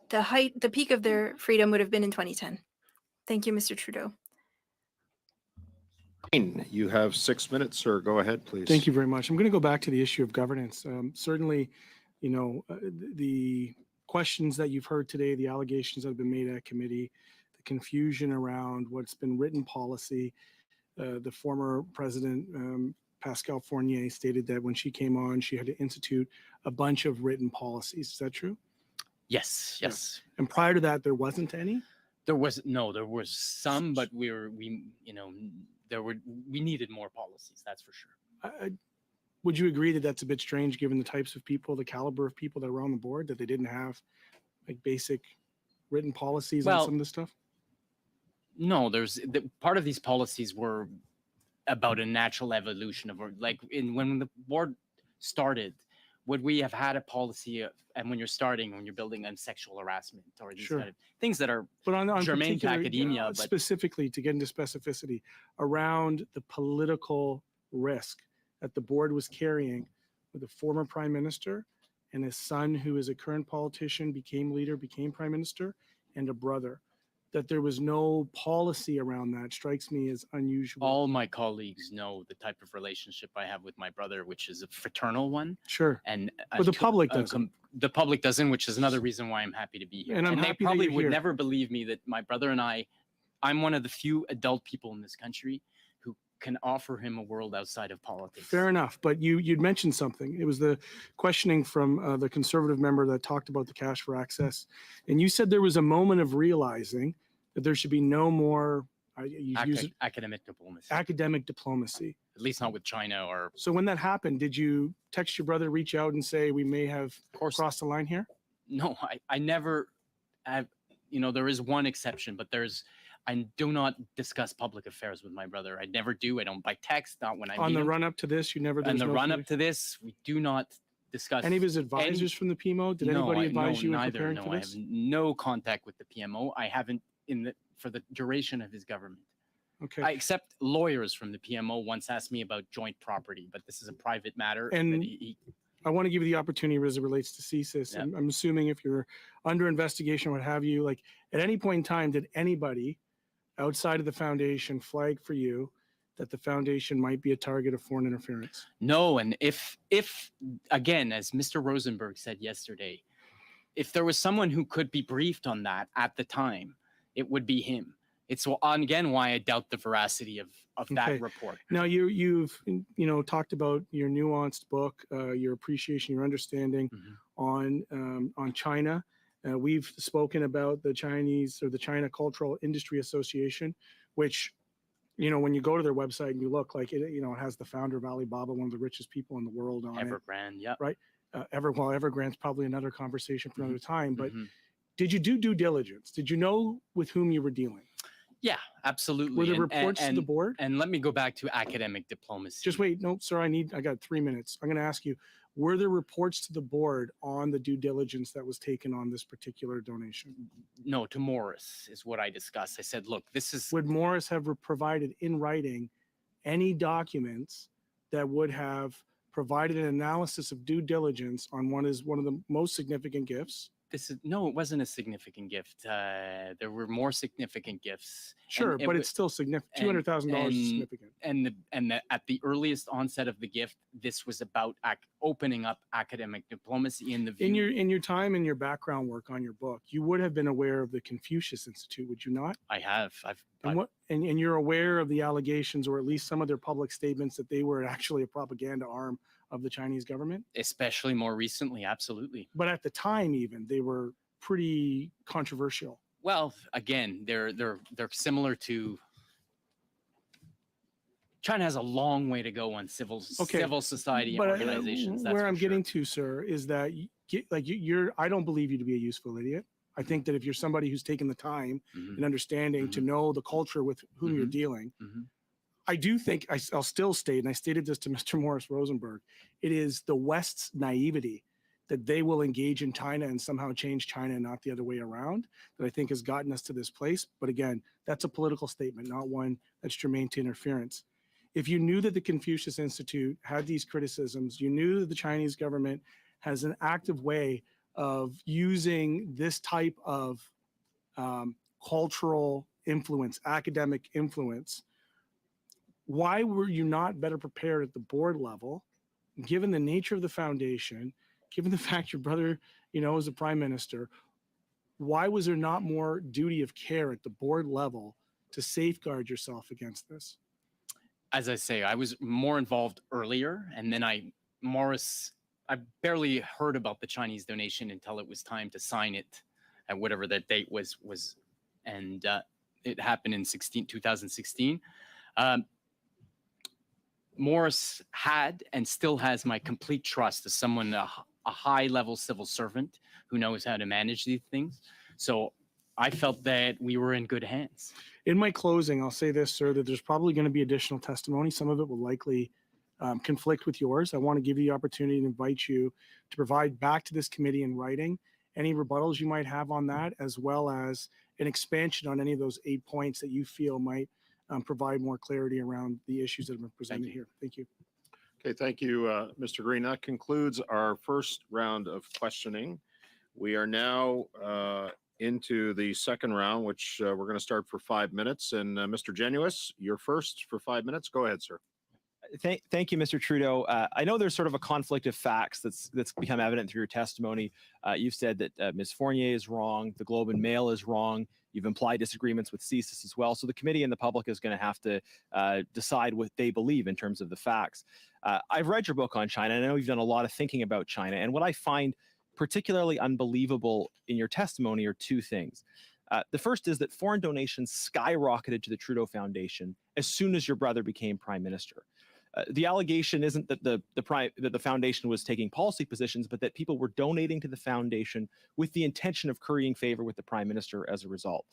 Speaker 1: the peak of their freedom would have been in 2010. Thank you, Mr. Trudeau.
Speaker 2: You have 6 minutes, sir. Go ahead, please.
Speaker 6: Thank you very much. I'm going to go back to the issue of governance. Certainly, the questions that you've heard today, the allegations that have been made at committee, the confusion around what's been written policy. The former president, Pascal Fournier, stated that when she came on, she had to institute a bunch of written policies. Is that true?
Speaker 3: Yes, yes.
Speaker 6: And prior to that, there wasn't any?
Speaker 3: There was some, but we needed more policies. That's for sure.
Speaker 6: Would you agree that that's a bit strange given the types of people, the caliber of people that were on the board, that they didn't have like basic written policies on some of this stuff?
Speaker 3: No, part of these policies were about a natural evolution of when the board started, would we have had a policy and when you're building on sexual harassment or these kind of things that are germane to academia, but
Speaker 6: specifically to get into specificity around the political risk that the board was carrying with a former prime minister and his son, who is a current politician, became leader, became prime minister, and a brother, that there was no policy around that strikes me as unusual.
Speaker 3: All my colleagues know the type of relationship I have with my brother, which is a fraternal one.
Speaker 6: Sure.
Speaker 3: And
Speaker 6: but the public doesn't.
Speaker 3: The public doesn't, which is another reason why I'm happy to be here.
Speaker 6: And
Speaker 3: they probably would never believe me that my brother and I'm one of the few adult people in this country who can offer him a world outside of politics.
Speaker 6: Fair enough. But you'd mentioned something. It was the questioning from the Conservative member that talked about the cash for access. And you said there was a moment of realizing that there should be no more
Speaker 3: academic diplomacy.
Speaker 6: Academic diplomacy.
Speaker 3: At least not with China or.
Speaker 6: So when that happened, did you text your brother, reach out and say, we may have crossed the line here?
Speaker 3: No, I never have, there is one exception, but I do not discuss public affairs with my brother. I never do. I don't by text, not when I meet him.
Speaker 6: On the run up to this, you never.
Speaker 3: On the run up to this, we do not discuss.
Speaker 6: Any of his advisors from the PMO? Did anybody advise you in preparing for this?
Speaker 3: I have no contact with the PMO. I haven't for the duration of his government.
Speaker 6: Okay.
Speaker 3: Except lawyers from the PMO once asked me about joint property, but this is a private matter.
Speaker 6: And I want to give you the opportunity as it relates to CSIS. Yeah. I'm assuming if you're under investigation, what have you, like at any point in time, did anybody outside of the foundation flag for you that the foundation might be a target of foreign interference?
Speaker 3: No. And if again, as Mr. Rosenberg said yesterday, if there was someone who could be briefed on that at the time, it would be him. It's again why I doubt the veracity of that report.
Speaker 6: Now you've talked about your nuanced book, your appreciation, your understanding on China. We've spoken about the China Cultural Industry Association, which when you go to their website and you look, like it has the founder of Alibaba, one of the richest people in the world, on
Speaker 3: Evergrande,
Speaker 6: yeah, right. Evergrande's probably another conversation for another time, but. Did you do due diligence? Did you know with whom you were dealing?
Speaker 3: Yeah, absolutely.
Speaker 6: Were there reports to the board?
Speaker 3: And let me go back to academic diplomacy.
Speaker 6: Just wait. No, sir, I got 3 minutes. I'm going to ask you, were there reports to the board on the due diligence that was taken on this particular donation?
Speaker 3: No, to Morris is what I discussed. I said, look, this is.
Speaker 6: Would Morris have provided in writing any documents that would have provided an analysis of due diligence on one of the most significant gifts?
Speaker 3: No, it wasn't a significant gift. There were more significant gifts.
Speaker 6: Sure, but it's still significant. $200,000 is significant.
Speaker 3: And at the earliest onset of the gift, this was about opening up academic diplomacy in the view.
Speaker 6: In your time and your background work on your book, you would have been aware of the Confucius Institute, would you not?
Speaker 3: I have.
Speaker 6: And you're aware of the allegations, or at least some of their public statements, that they were actually a propaganda arm of the Chinese government?
Speaker 3: Especially more recently, absolutely.
Speaker 6: But at the time, even, they were pretty controversial.
Speaker 3: Well, again, they're similar to. China has a long way to go on civil society organizations.
Speaker 6: Where I'm getting to, sir, is that I don't believe you to be a useful idiot. I think that if you're somebody who's taken the time
Speaker 3: Mhm.
Speaker 6: and understanding to know the culture with whom you're dealing, I do think I'll still state, and I stated this to Mr. Morris Rosenberg, it is the West's naivety that they will engage in China and somehow change China and not the other way around that I think has gotten us to this place. But again, that's a political statement, not one that's germane to interference. If you knew that the Confucius Institute had these criticisms, you knew that the Chinese government has an active way of using this type of cultural influence, academic influence, why were you not better prepared at the board level, given the nature of the foundation, given the fact your brother, is a prime minister? Why was there not more duty of care at the board level to safeguard yourself against this?
Speaker 3: As I say, I was more involved earlier, and then I barely heard about the Chinese donation until it was time to sign it at whatever that date was, and it happened in 2016. Morris had and still has my complete trust as someone, a high-level civil servant who knows how to manage these things. So I felt that we were in good hands.
Speaker 6: In my closing, I'll say this, sir, that there's probably going to be additional testimony. Some of it will likely conflict with yours. I want to give you the opportunity to invite you to provide back to this committee in writing any rebuttals you might have on that, as well as an expansion on any of those 8 points that you feel might provide more clarity around the issues that have been presented here. Thank you.
Speaker 2: Okay, thank you, Mr. Green. That concludes our first round of questioning. We are now into the second round, which we're going to start for 5 minutes. And Mr. Genuis, you're first for 5 minutes. Go ahead, sir.
Speaker 10: Thank you, Mr. Trudeau. I know there's sort of a conflict of facts that's become evident through your testimony. You've said that Ms. Fournier is wrong, the Globe and Mail is wrong. You've implied disagreements with CSIS as well. So the committee and the public is going to have to decide what they believe in terms of the facts. I've read your book on China, and I know you've done a lot of thinking about China. And what I find particularly unbelievable in your testimony are two things. The first is that foreign donations skyrocketed to the Trudeau Foundation as soon as your brother became prime minister. The allegation isn't that the foundation was taking policy positions, but that people were donating to the foundation with the intention of currying favor with the prime minister as a result.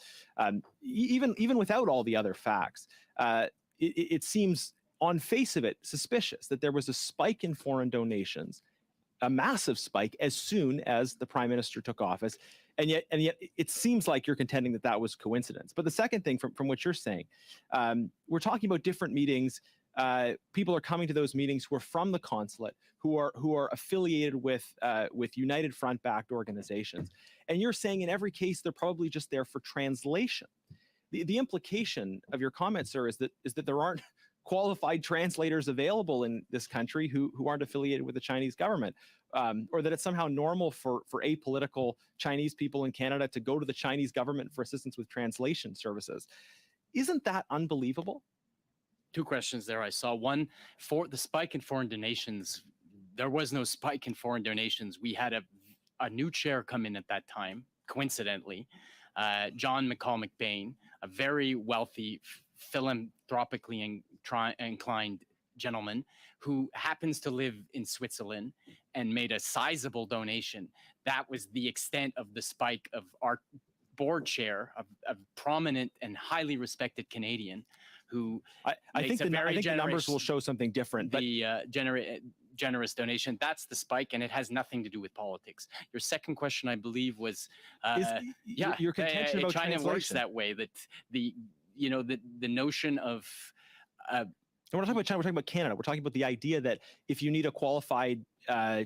Speaker 10: Even without all the other facts, it seems on face of it suspicious that there was a spike in foreign donations, a massive spike as soon as the prime minister took office. And yet it seems like you're contending that that was coincidence. But the second thing from what you're saying, we're talking about different meetings. People are coming to those meetings who are from the consulate, who are affiliated with United Front-backed organizations. And you're saying in every case, they're probably just there for translation. The implication of your comment, sir, is that there aren't qualified translators available in this country who aren't affiliated with the Chinese government, or that it's somehow normal for apolitical Chinese people in Canada to go to the Chinese government for assistance with translation services. Isn't that unbelievable?
Speaker 3: Two questions there. I saw one for the spike in foreign donations. There was no spike in foreign donations. We had a new chair come in at that time, coincidentally, John McCall McBain, a very wealthy, philanthropically inclined gentleman who happens to live in Switzerland and made a sizable donation. That was the extent of the spike of our board chair, a prominent and highly respected Canadian who
Speaker 10: I think the numbers will show something different. But
Speaker 3: generous donation. That's the spike, and it has nothing to do with politics. Your second question, I believe, was
Speaker 10: your contention about
Speaker 3: China
Speaker 10: translation
Speaker 3: works that way. That the notion of
Speaker 10: and we're not talking about China, we're talking about Canada. We're talking about the idea that if you need a qualified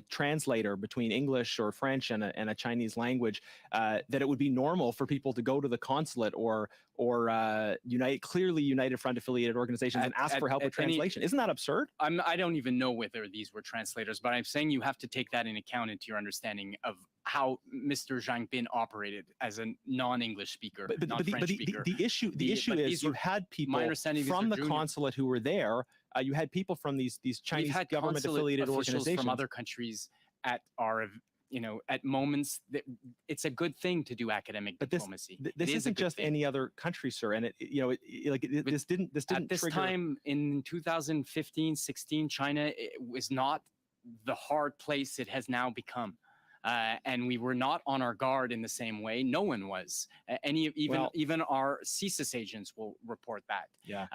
Speaker 10: translator between English or French and a Chinese language, that it would be normal for people to go to the consulate or clearly United Front affiliated organizations and ask for help with translation. Isn't that absurd?
Speaker 3: I don't even know whether these were translators, but I'm saying you have to take that in account into your understanding of how Mr. Zhang Bin operated as a non-English speaker, non-French speaker.
Speaker 10: The issue is you had people from the consulate who were there. You had people from these Chinese government affiliated organizations
Speaker 3: from other countries at our at moments that it's a good thing to do academic diplomacy.
Speaker 10: This isn't just any other country, sir. And this didn't
Speaker 3: at this
Speaker 10: trigger...
Speaker 3: time in 2015, 16, China was not the hard place it has now become. and we were not on our guard in the same way. No one was. Even our CSIS agents will report that.
Speaker 10: Yeah.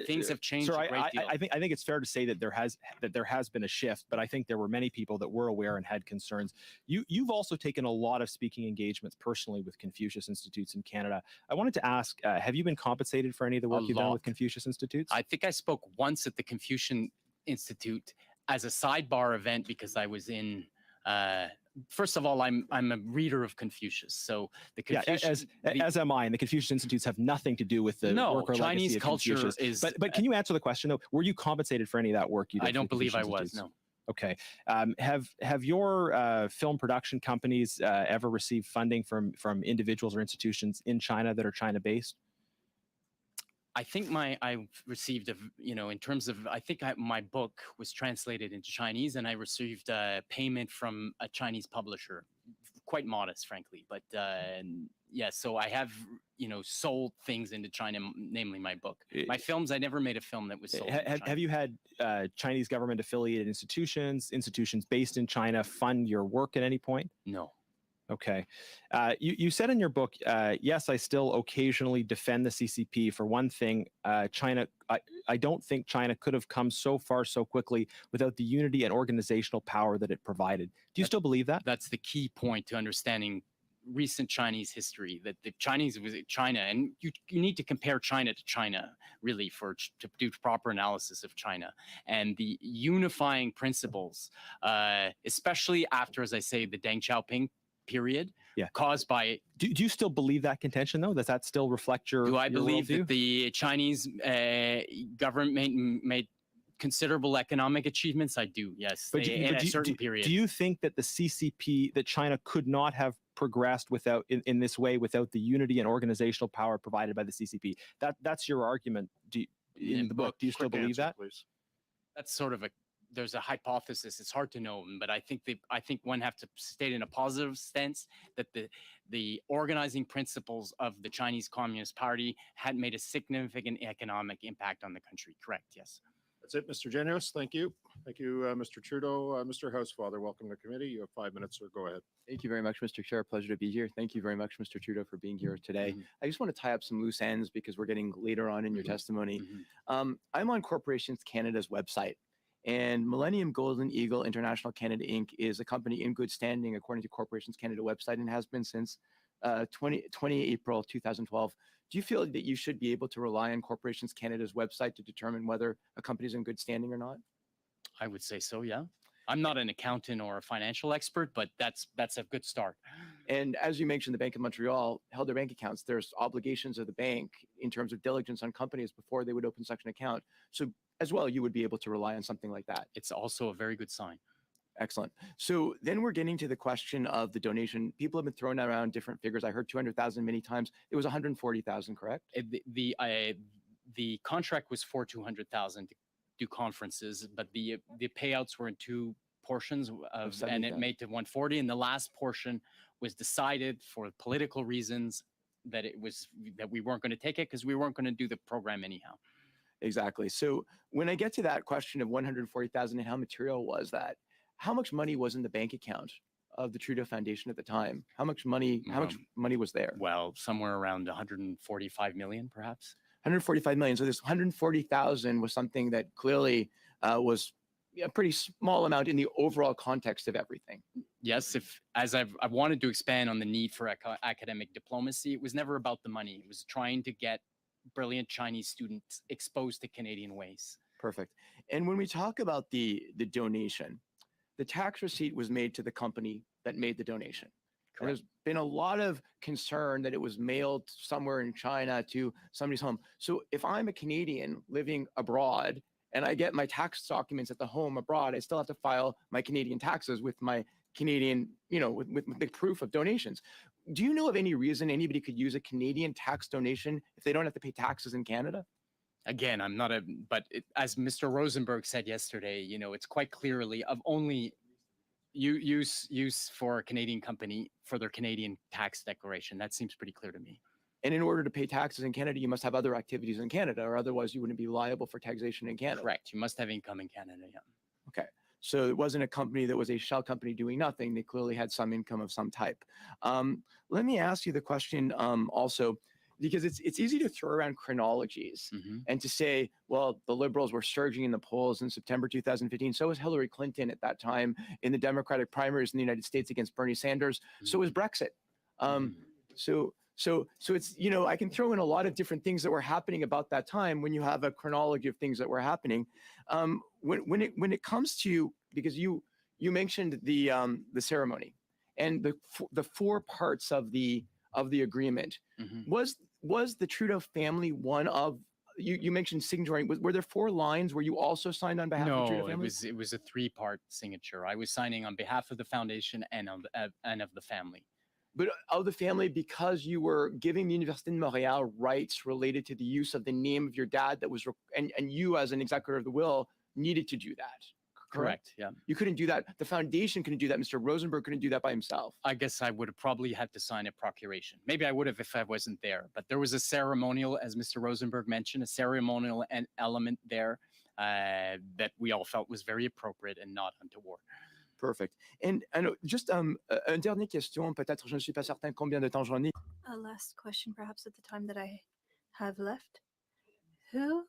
Speaker 3: Things have changed
Speaker 10: Sir,
Speaker 3: a great deal.
Speaker 10: I think it's fair to say that there has been a shift, but I think there were many people that were aware and had concerns. You've also taken a lot of speaking engagements personally with Confucius Institutes in Canada. I wanted to ask, have you been compensated for any of the work you've done with Confucius Institutes?
Speaker 3: I think I spoke once at the Confucius Institute as a sidebar event because I was in. First of all, I'm a reader of Confucius, so the Confucius.
Speaker 10: As am I, and the Confucius Institutes have nothing to do with the work or
Speaker 3: Chinese
Speaker 10: legacy of
Speaker 3: culture
Speaker 10: Confucius.
Speaker 3: is.
Speaker 10: But can you answer the question though? Were you compensated for any of that work you did?
Speaker 3: I don't believe I was. No.
Speaker 10: Okay. Have your film production companies ever received funding from individuals or institutions in China that are China based?
Speaker 3: I think I received in terms of, my book was translated into Chinese and I received payment from a Chinese publisher, quite modest, frankly. But yeah, so I have, sold things into China, namely my book. My films, I never made a film that was sold.
Speaker 10: Have you had Chinese government affiliated institutions based in China fund your work at any point?
Speaker 3: No.
Speaker 10: Okay. You said in your book, yes, I still occasionally defend the CCP. For one thing, China, I don't think China could have come so far so quickly without the unity and organizational power that it provided. Do you still believe that?
Speaker 3: That's the key point to understanding recent Chinese history, that the Chinese was China, and you need to compare China to China, really, to do proper analysis of China. And the unifying principles, especially after, as I say, the Deng Xiaoping period, caused by.
Speaker 10: Do you still believe that contention though? Does that still reflect your?
Speaker 3: Do I believe
Speaker 10: worldview?
Speaker 3: that the Chinese government made considerable economic achievements? I do. Yes,
Speaker 10: but
Speaker 3: in a certain period.
Speaker 10: Do you think that the CCP, that China could not have progressed without in this way without the unity and organizational power provided by the CCP? That's your argument. In the book, do you still believe that?
Speaker 2: Please.
Speaker 3: That's sort of there's a hypothesis. It's hard to know, but I think one have to state in a positive sense that the organizing principles of the Chinese Communist Party had made a significant economic impact on the country. Correct. Yes.
Speaker 2: That's it, Mr. Genius. Thank you. Thank you, Mr. Trudeau. Mr. Housefather, welcome to committee. You have 5 minutes, sir. Go ahead.
Speaker 11: Thank you very much, Mr. Chair. Pleasure to be here. Thank you very much, Mr. Trudeau, for being here today. I just want to tie up some loose ends because we're getting later on in your testimony. I'm on Corporations Canada's website, and Millennium Golden Eagle International Canada Inc. is a company in good standing according to Corporations Canada website and has been since 20 April 2012. Do you feel that you should be able to rely on Corporations Canada's website to determine whether a company is in good standing or not?
Speaker 3: I would say so, yeah. I'm not an accountant or a financial expert, but that's a good start.
Speaker 11: And as you mentioned, the Bank of Montreal held their bank accounts. There's obligations of the bank in terms of diligence on companies before they would open such an account. So as well, you would be able to rely on something like that.
Speaker 3: It's also a very good sign.
Speaker 11: Excellent. So then we're getting to the question of the donation. People have been throwing around different figures. I heard 200,000 many times. It was 140,000, correct?
Speaker 3: The contract was for 200,000 to do conferences, but the payouts were in two portions and it made to 140. And the last portion was decided for political reasons that we weren't going to take it because we weren't going to do the program anyhow.
Speaker 11: Exactly. So when I get to that question of 140,000 and how material was that, how much money was in the bank account of the Trudeau Foundation at the time? How much money was there?
Speaker 3: Well, somewhere around 145 million, perhaps.
Speaker 11: 145 million. So this 140,000 was something that clearly was a pretty small amount in the overall context of everything.
Speaker 3: Yes, as I wanted to expand on the need for academic diplomacy, it was never about the money. It was trying to get brilliant Chinese students exposed to Canadian ways.
Speaker 11: Perfect. And when we talk about the donation, the tax receipt was made to the company that made the donation. And there's been a lot of concern that it was mailed somewhere in China to somebody's home. So if I'm a Canadian living abroad and I get my tax documents at the home abroad, I still have to file my Canadian taxes with my Canadian, with the proof of donations. Do you know of any reason anybody could use a Canadian tax donation if they don't have to pay taxes in Canada?
Speaker 3: Again, but as Mr. Rosenberg said yesterday, it's quite clearly of only use for a Canadian company for their Canadian tax declaration. That seems pretty clear to me.
Speaker 11: And in order to pay taxes in Canada, you must have other activities in Canada, or otherwise you wouldn't be liable for taxation in Canada.
Speaker 3: Correct. You must have income in Canada, yeah.
Speaker 11: Okay. So it wasn't a company that was a shell company doing nothing. They clearly had some income of some type. Let me ask you the question also, because it's easy to throw around chronologies and to say, well, the Liberals were surging in the polls in September 2015. So was Hillary Clinton at that time in the Democratic primaries in the United States against Bernie Sanders. So was Brexit. So it's, you know, I can throw in a lot of different things that were happening about that time when you have a chronology of things that were happening. When it comes to, because you mentioned the ceremony and the four parts of the agreement, was the Trudeau family one of, you mentioned signatory, were there 4 lines where you also signed on behalf of the Trudeau
Speaker 3: No,
Speaker 11: family?
Speaker 3: it was a 3-part signature. I was signing on behalf of the foundation and of the family.
Speaker 11: But of the family, because you were giving the Université de Montréal rights related to the use of the name of your dad that was, and you as an executor of the will needed to do that.
Speaker 3: Correct. Yeah.
Speaker 11: You couldn't do that. The foundation couldn't do that. Mr. Rosenberg couldn't do that by himself.
Speaker 3: I guess I would have probably had to sign a procuration. Maybe I would have if I wasn't there. But there was a ceremonial, as Mr. Rosenberg mentioned, a ceremonial element there that we all felt was very appropriate and not untoward.
Speaker 11: Perfect. And just une dernière question, peut-être, je ne suis pas certain combien de temps j'en ai.
Speaker 1: A last question, perhaps, at the time that I have left. Who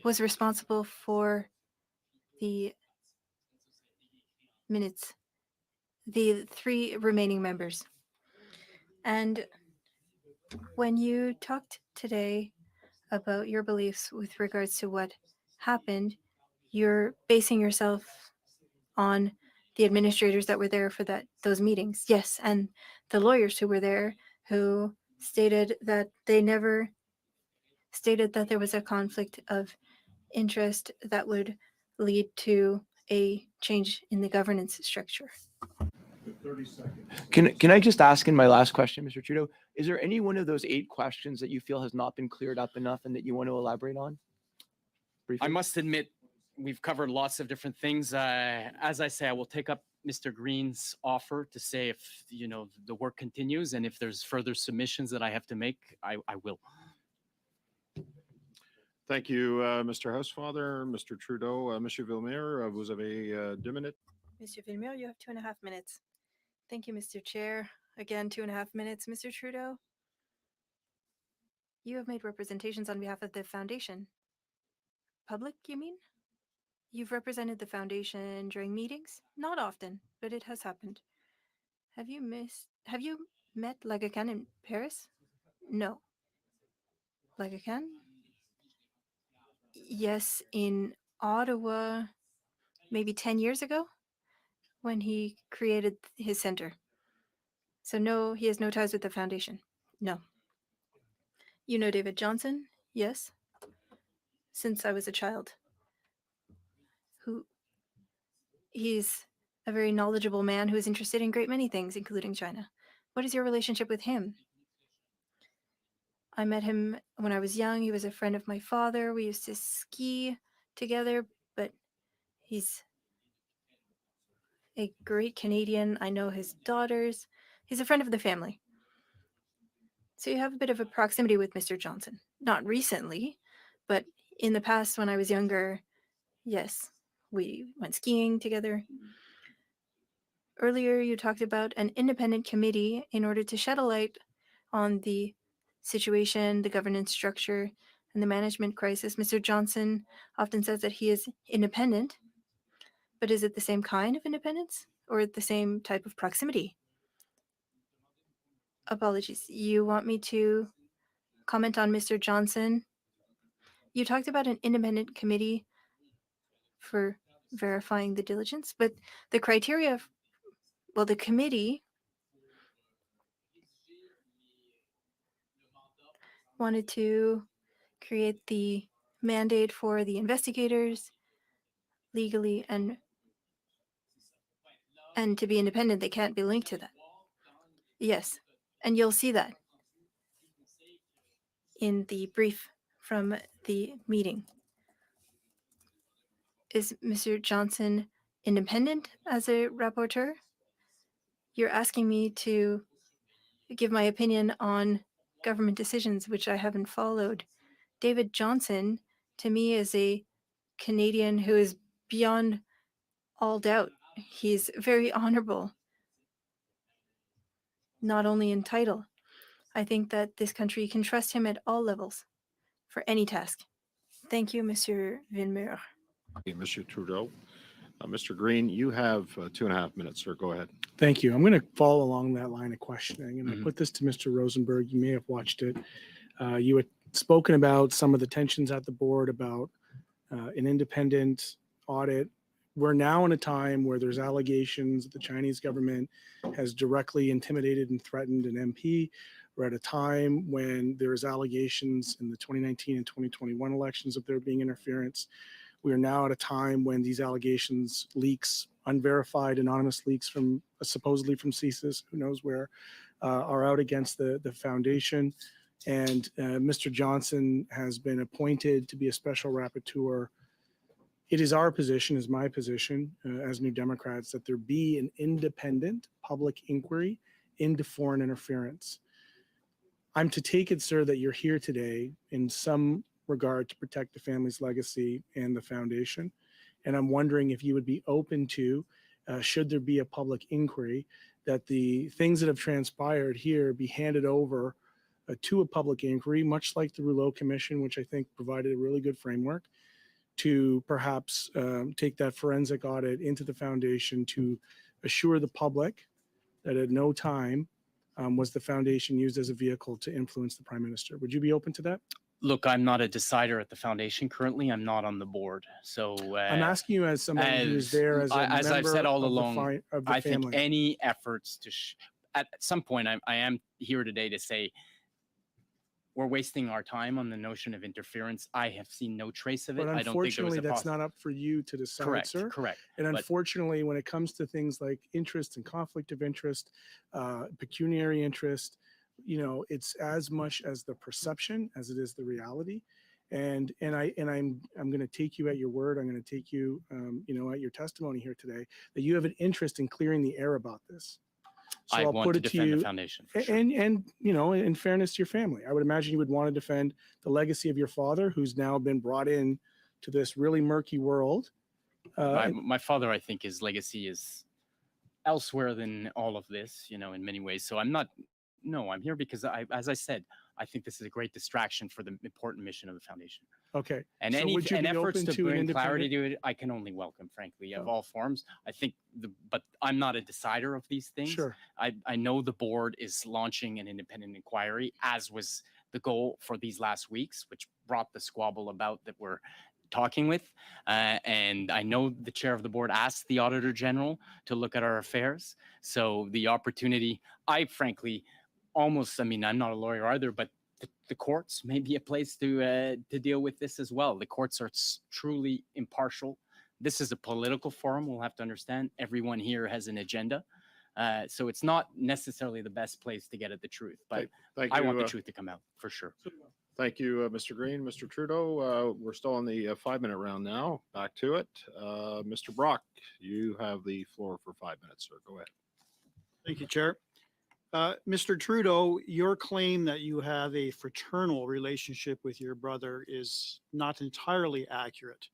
Speaker 1: was responsible for the minutes? The 3 remaining members. And when you talked today about your beliefs with regards to what happened, you're basing yourself on the administrators that were there for those meetings. Yes, and the lawyers who were there who stated that they never stated that there was a conflict of interest that would lead to a change in the governance structure.
Speaker 6: 30 seconds.
Speaker 11: Can I just ask in my last question, Mr. Trudeau, is there any one of those 8 questions that you feel has not been cleared up enough and that you want to elaborate on? Briefly?
Speaker 3: I must admit, we've covered lots of different things. As I say, I will take up Mr. Green's offer to say if, you know, the work continues and if there's further submissions that I have to make, I will.
Speaker 2: Thank you, Mr. Housefather, Mr. Trudeau. Monsieur Villemere, vous avez 2 minutes.
Speaker 1: Mr. Villemere, you have 2.5 minutes. Thank you, Mr. Chair. Again, 2.5 minutes. Mr. Trudeau, you have made representations on behalf of the foundation. Public, you mean? You've represented the foundation during meetings? Not often, but it has happened. Have you met Lagacan in Paris? No. Lagacan? Yes, in Ottawa, maybe 10 years ago, when he created his center. So no, he has no ties with the foundation. No. You know David Johnson? Yes. Since I was a child. He's a very knowledgeable man who is interested in great many things, including China. What is your relationship with him? I met him when I was young. He was a friend of my father. We used to ski together, but he's a great Canadian. I know his daughters. He's a friend of the family. So you have a bit of a proximity with Mr. Johnson. Not recently, but in the past when I was younger, yes, we went skiing together. Earlier, you talked about an independent committee in order to shed a light on the situation, the governance structure, and the management crisis. Mr. Johnson often says that he is independent, but is it the same kind of independence or the same type of proximity? Apologies. You want me to comment on Mr. Johnson? You talked about an independent committee for verifying the diligence, but the criteria, well, the committee wanted to create the mandate for the investigators legally and to be independent. They can't be linked to that. Yes, and you'll see that in the brief from the meeting. Is Mr. Johnson independent as a rapporteur? You're asking me to give my opinion on government decisions, which I haven't followed. David Johnson, to me, is a Canadian who is beyond all doubt. He's very honorable, not only in title. I think that this country can trust him at all levels for any task. Thank you, Monsieur Villemur.
Speaker 2: Mr. Trudeau. Mr. Green, you have 2.5 minutes, sir. Go ahead.
Speaker 6: Thank you. I'm going to follow along that line of questioning, and I
Speaker 3: Mhm.
Speaker 6: put this to Mr. Rosenberg. You may have watched it. You had spoken about some of the tensions at the board about an independent audit. We're now in a time where there's allegations that the Chinese government has directly intimidated and threatened an MP. We're at a time when there's allegations in the 2019 and 2021 elections of there being interference. We are now at a time when these allegations, leaks, unverified anonymous leaks from supposedly from CSIS, who knows where, are out against the foundation. And Mr. Johnson has been appointed to be a special rapporteur. It is our position, is my position as New Democrats, that there be an independent public inquiry into foreign interference. I'm to take it, sir, that you're here today in some regard to protect the family's legacy and the foundation. And I'm wondering if you would be open to, should there be a public inquiry, that the things that have transpired here be handed over to a public inquiry, much like the Rouleau Commission, which I think provided a really good framework, to perhaps take that forensic audit into the foundation to assure the public that at no time was the foundation used as a vehicle to influence the Prime Minister. Would you be open to that?
Speaker 3: Look, I'm not a decider at the foundation currently. I'm not on the board. So
Speaker 6: I'm asking you as somebody who is there as a
Speaker 3: as I've
Speaker 6: member
Speaker 3: said all
Speaker 6: of
Speaker 3: along,
Speaker 6: of the
Speaker 3: I think
Speaker 6: family.
Speaker 3: any efforts to at some point, I am here today to say we're wasting our time on the notion of interference. I have seen no trace of it.
Speaker 6: But
Speaker 3: I don't think there was
Speaker 6: unfortunately,
Speaker 3: a
Speaker 6: that's not up for you to decide,
Speaker 3: correct,
Speaker 6: sir.
Speaker 3: correct.
Speaker 6: And
Speaker 3: But-
Speaker 6: unfortunately, when it comes to things like interest and conflict of interest, pecuniary interest, it's as much as the perception as it is the reality. And I'm going to take you at your word. I'm going to take you, at your testimony here today, that you have an interest in clearing the air about this. So
Speaker 3: I
Speaker 6: I'll
Speaker 3: want
Speaker 6: put
Speaker 3: to
Speaker 6: it to
Speaker 3: defend the
Speaker 6: you,
Speaker 3: foundation. For sure.
Speaker 6: and in fairness to your family, I would imagine you would want to defend the legacy of your father, who's now been brought in to this really murky world.
Speaker 3: My father, I think his legacy is elsewhere than all of this, in many ways. So I'm here because as I said, I think this is a great distraction for the important mission of the foundation.
Speaker 6: Okay.
Speaker 3: And
Speaker 6: So would you be
Speaker 3: efforts
Speaker 6: open
Speaker 3: to
Speaker 6: to an
Speaker 3: bring clarity
Speaker 6: independent-
Speaker 3: to it, I can only welcome, frankly, of
Speaker 6: Oh.
Speaker 3: all forms. I think but I'm not a decider of these things.
Speaker 6: Sure.
Speaker 3: I know the board is launching an independent inquiry, as was the goal for these last weeks, which brought the squabble about that we're talking with. And I know the chair of the board asked the Auditor General to look at our affairs. So the opportunity, I frankly almost, I'm not a lawyer either, but the courts may be a place to deal with this as well. The courts are truly impartial. This is a political forum. We'll have to understand everyone here has an agenda. So it's not necessarily the best place to get at the truth, but
Speaker 2: Thank
Speaker 3: I
Speaker 2: you,
Speaker 3: want the truth to come out for sure.
Speaker 2: Thank you, Mr. Green. Mr. Trudeau, we're still on the 5-minute round now. Back to it. Mr. Brock, you have the floor for 5 minutes, sir. Go ahead.
Speaker 12: Thank you, Chair. Mr. Trudeau, your claim that you have a fraternal relationship with your brother is not entirely accurate.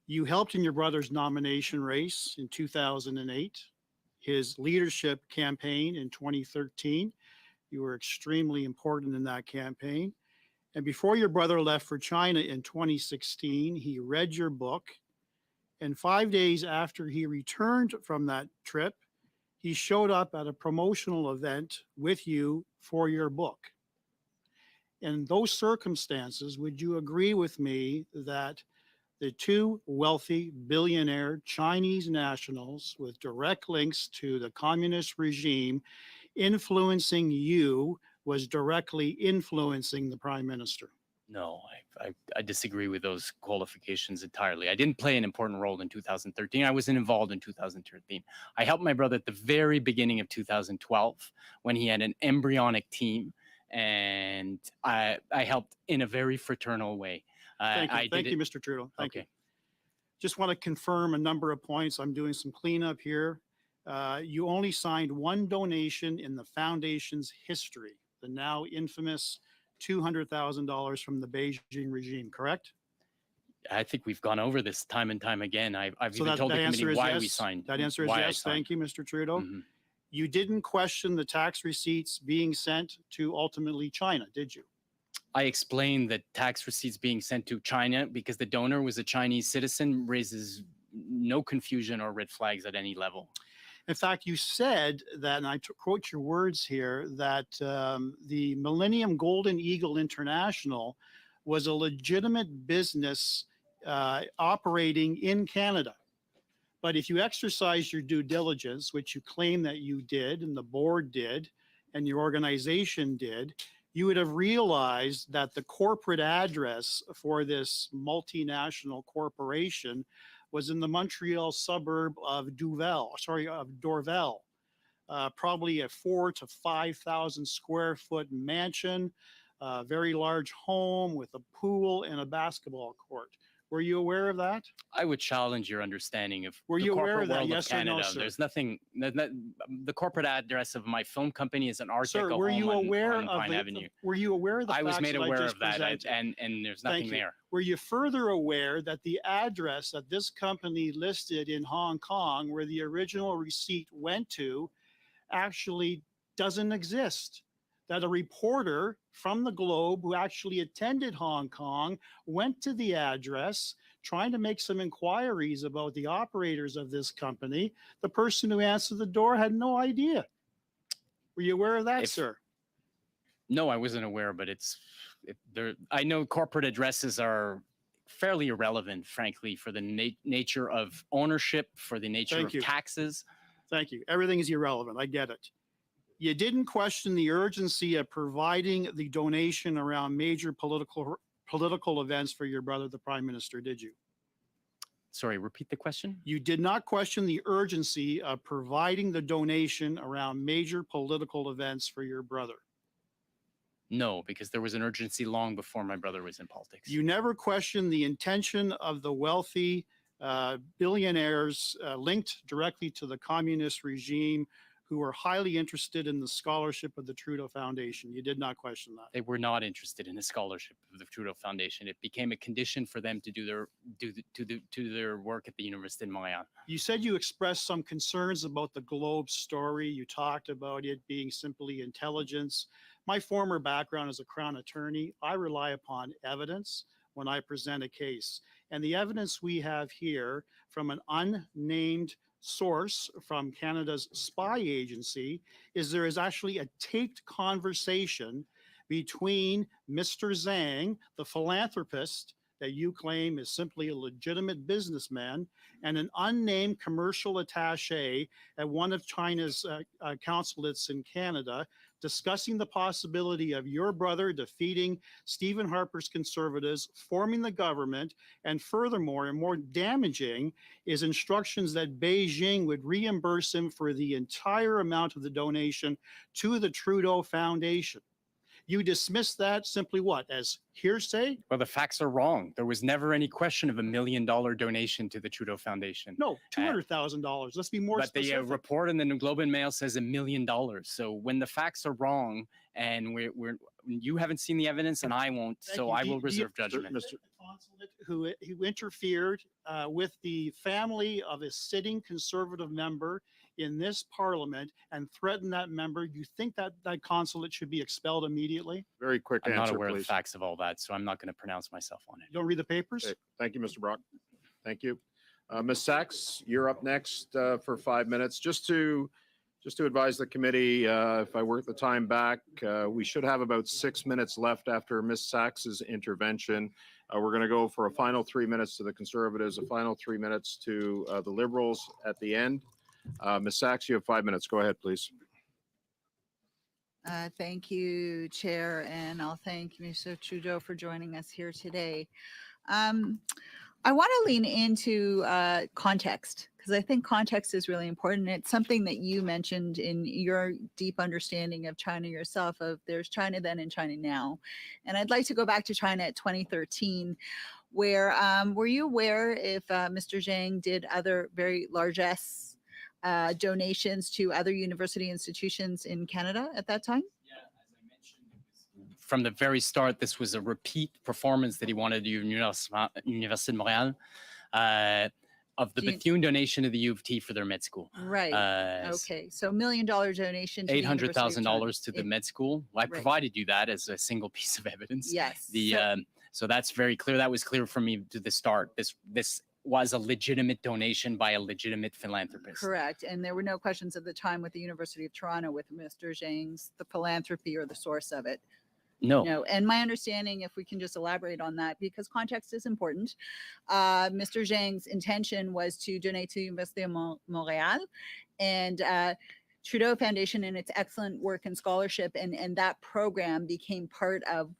Speaker 12: You helped in your brother's nomination race in 2008, his leadership campaign in 2013. You were extremely important in that campaign. And before your brother left for China in 2016, he read your book. And 5 days after he returned from that trip, he showed up at a promotional event with you for your book. In those circumstances, would you agree with me that the two wealthy billionaire Chinese nationals with direct links to the communist regime influencing you was directly influencing the Prime Minister?
Speaker 3: No, I disagree with those qualifications entirely. I didn't play an important role in 2013. I wasn't involved in 2013. I helped my brother at the very beginning of 2012 when he had an embryonic team, and I helped in a very fraternal way.
Speaker 12: Thank you, Mr. Trudeau. Thank you. Just want to confirm a number of points. I'm doing some cleanup here. You only signed one donation in the foundation's history, the now infamous $200,000 from the Beijing regime, correct?
Speaker 3: I think we've gone over this time and time again. I've
Speaker 12: So
Speaker 3: even told the
Speaker 12: answer
Speaker 3: committee
Speaker 12: is
Speaker 3: why we
Speaker 12: yes.
Speaker 3: signed.
Speaker 12: That answer is
Speaker 3: why I
Speaker 12: yes.
Speaker 3: signed.
Speaker 12: Thank you, Mr. Trudeau.
Speaker 3: Mhm.
Speaker 12: You didn't question the tax receipts being sent to ultimately China, did you?
Speaker 3: I explained that tax receipts being sent to China because the donor was a Chinese citizen raises no confusion or red flags at any level.
Speaker 12: In fact, you said that, and I quote your words here, that the Millennium Golden Eagle International was a legitimate business operating in Canada. But if you exercise your due diligence, which you claim that you did, and the board did, and your organization did, you would have realized that the corporate address for this multinational corporation was in the Montreal suburb of Dorval, probably a 4,000 to 5,000 square foot mansion, a very large home with a pool and a basketball court. Were you aware of that?
Speaker 3: I would challenge your understanding of
Speaker 12: Were
Speaker 3: the
Speaker 12: you aware
Speaker 3: corporate
Speaker 12: of that?
Speaker 3: world
Speaker 12: Yes
Speaker 3: of
Speaker 12: or no,
Speaker 3: Canada.
Speaker 12: sir?
Speaker 3: There's nothing. The corporate address of my film company is an Art
Speaker 12: Sir,
Speaker 3: Deco
Speaker 12: were
Speaker 3: home
Speaker 12: you aware
Speaker 3: on
Speaker 12: of
Speaker 3: Pine Avenue.
Speaker 12: were you aware of the
Speaker 3: I was
Speaker 12: facts
Speaker 3: made
Speaker 12: that
Speaker 3: aware
Speaker 12: I just
Speaker 3: of that,
Speaker 12: presented?
Speaker 3: and there's
Speaker 12: Thank
Speaker 3: nothing
Speaker 12: you.
Speaker 3: there.
Speaker 12: Were you further aware that the address that this company listed in Hong Kong, where the original receipt went to, actually doesn't exist? That a reporter from the Globe who actually attended Hong Kong went to the address trying to make some inquiries about the operators of this company. The person who answered the door had no idea. Were you aware of that, sir?
Speaker 3: No, I wasn't aware, but I know corporate addresses are fairly irrelevant, frankly, for the nature of ownership, for the nature
Speaker 12: Thank
Speaker 3: of
Speaker 12: you.
Speaker 3: taxes.
Speaker 12: Thank you. Everything is irrelevant. I get it. You didn't question the urgency of providing the donation around major political events for your brother, the Prime Minister, did you?
Speaker 3: Sorry, repeat the question.
Speaker 12: You did not question the urgency of providing the donation around major political events for your brother.
Speaker 3: No, because there was an urgency long before my brother was in politics.
Speaker 12: You never questioned the intention of the wealthy billionaires linked directly to the communist regime who were highly interested in the scholarship of the Trudeau Foundation. You did not question that.
Speaker 3: They were not interested in the scholarship of the Trudeau Foundation. It became a condition for them to do their work at the University of Montreal.
Speaker 12: You said you expressed some concerns about the Globe story. You talked about it being simply intelligence. My former background as a Crown attorney, I rely upon evidence when I present a case. And the evidence we have here from an unnamed source from Canada's spy agency is there is actually a taped conversation between Mr. Zhang, the philanthropist that you claim is simply a legitimate businessman, and an unnamed commercial attaché at one of China's consulates in Canada, discussing the possibility of your brother defeating Stephen Harper's Conservatives, forming the government, and furthermore, and more damaging, is instructions that Beijing would reimburse him for the entire amount of the donation to the Trudeau Foundation. You dismiss that simply what? As hearsay?
Speaker 3: Well, the facts are wrong. There was never any question of $1 million donation to the Trudeau Foundation.
Speaker 12: No, $200,000. Let's be more specific.
Speaker 3: But the report in the Globe and Mail says $1 million. So when the facts are wrong, and you haven't seen the evidence, and I won't, so I will reserve judgment.
Speaker 12: Mr. Consulate who interfered with the family of a sitting Conservative member in this Parliament and threatened that member, you think that that consulate should be expelled immediately?
Speaker 2: Very quick
Speaker 3: I'm
Speaker 2: answer,
Speaker 3: not aware of the
Speaker 2: please.
Speaker 3: facts of all that, so I'm not going to pronounce myself on it.
Speaker 12: You don't read the papers?
Speaker 2: Okay. Thank you, Mr. Brock. Thank you. Ms. Sachs, you're up next for 5 minutes. Just to advise the committee, if I work the time back, we should have about 6 minutes left after Ms. Sachs's intervention. We're going to go for a final 3 minutes to the Conservatives, a final 3 minutes to the Liberals at the end. Ms. Sachs, you have 5 minutes. Go ahead, please.
Speaker 13: Thank you, Chair, and I'll thank Mr. Trudeau for joining us here today. I want to lean into context, because I think context is really important. It's something that you mentioned in your deep understanding of China yourself, of there's China then and China now. And I'd like to go back to China at 2013, where were you aware if Mr. Zhang did other very largesse donations to other university institutions in Canada at that time?
Speaker 3: Yeah, as I mentioned, it was from the very start, this was a repeat performance that he wanted to do Université de Montréal, of the
Speaker 13: Do you-
Speaker 3: Bethune donation to the U of T for their med school.
Speaker 13: Right. Okay. So $1 million donation. To the University of
Speaker 3: $800,000
Speaker 13: Toronto.
Speaker 3: to the
Speaker 13: It-
Speaker 3: med school. I
Speaker 13: Right.
Speaker 3: provided you that as a single piece of evidence.
Speaker 13: Yes.
Speaker 3: The
Speaker 13: So-
Speaker 3: so that's very clear. That was clear from me to the start. This was a legitimate donation by a legitimate philanthropist.
Speaker 13: Correct. And there were no questions at the time with the University of Toronto with Mr. Zhang's, the philanthropy or the source of it.
Speaker 3: No.
Speaker 13: No. And my understanding, if we can just elaborate on that, because context is important, Mr. Zhang's intention was to donate to Université of Montréal and Trudeau Foundation and its excellent work and scholarship. And that program became part of,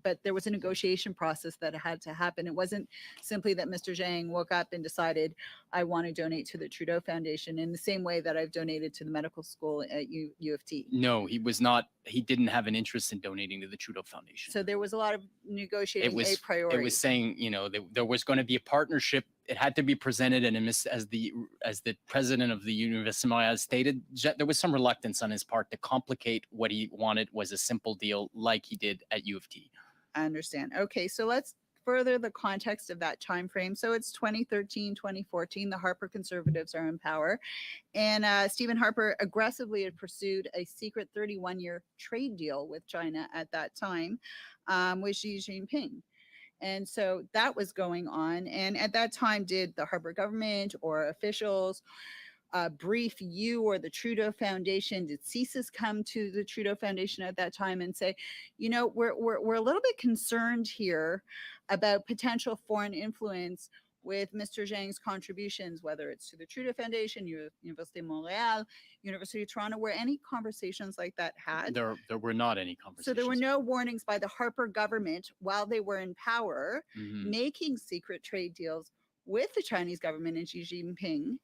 Speaker 13: but there was a negotiation process that had to happen. It wasn't simply that Mr. Zhang woke up and decided, I want to donate to the Trudeau Foundation in the same way that I've donated to the medical school at U of T.
Speaker 3: No, he was not. He didn't have an interest in donating to the Trudeau Foundation.
Speaker 13: So there was a lot of negotiating a priori.
Speaker 3: It was saying, you know, there was going to be a partnership. It had to be presented, and as the president of the Université de Montréal stated, there was some reluctance on his part to complicate what he wanted was a simple deal like he did at U of T.
Speaker 13: I understand. Okay, so let's further the context of that time frame. So it's 2013, 2014. The Harper Conservatives are in power, and Stephen Harper aggressively had pursued a secret 31-year trade deal with China at that time, with Xi Jinping. And so that was going on. And at that time, did the Harper government or officials brief you or the Trudeau Foundation? Did CSIS come to the Trudeau Foundation at that time and say, you know, we're a little bit concerned here about potential foreign influence with Mr. Zhang's contributions, whether it's to the Trudeau Foundation, Université de Montréal, University of Toronto, were any conversations like that had?
Speaker 3: There were not any conversations.
Speaker 13: So there were no warnings by the Harper government while they were in power, making secret trade deals with the Chinese government and Xi Jinping,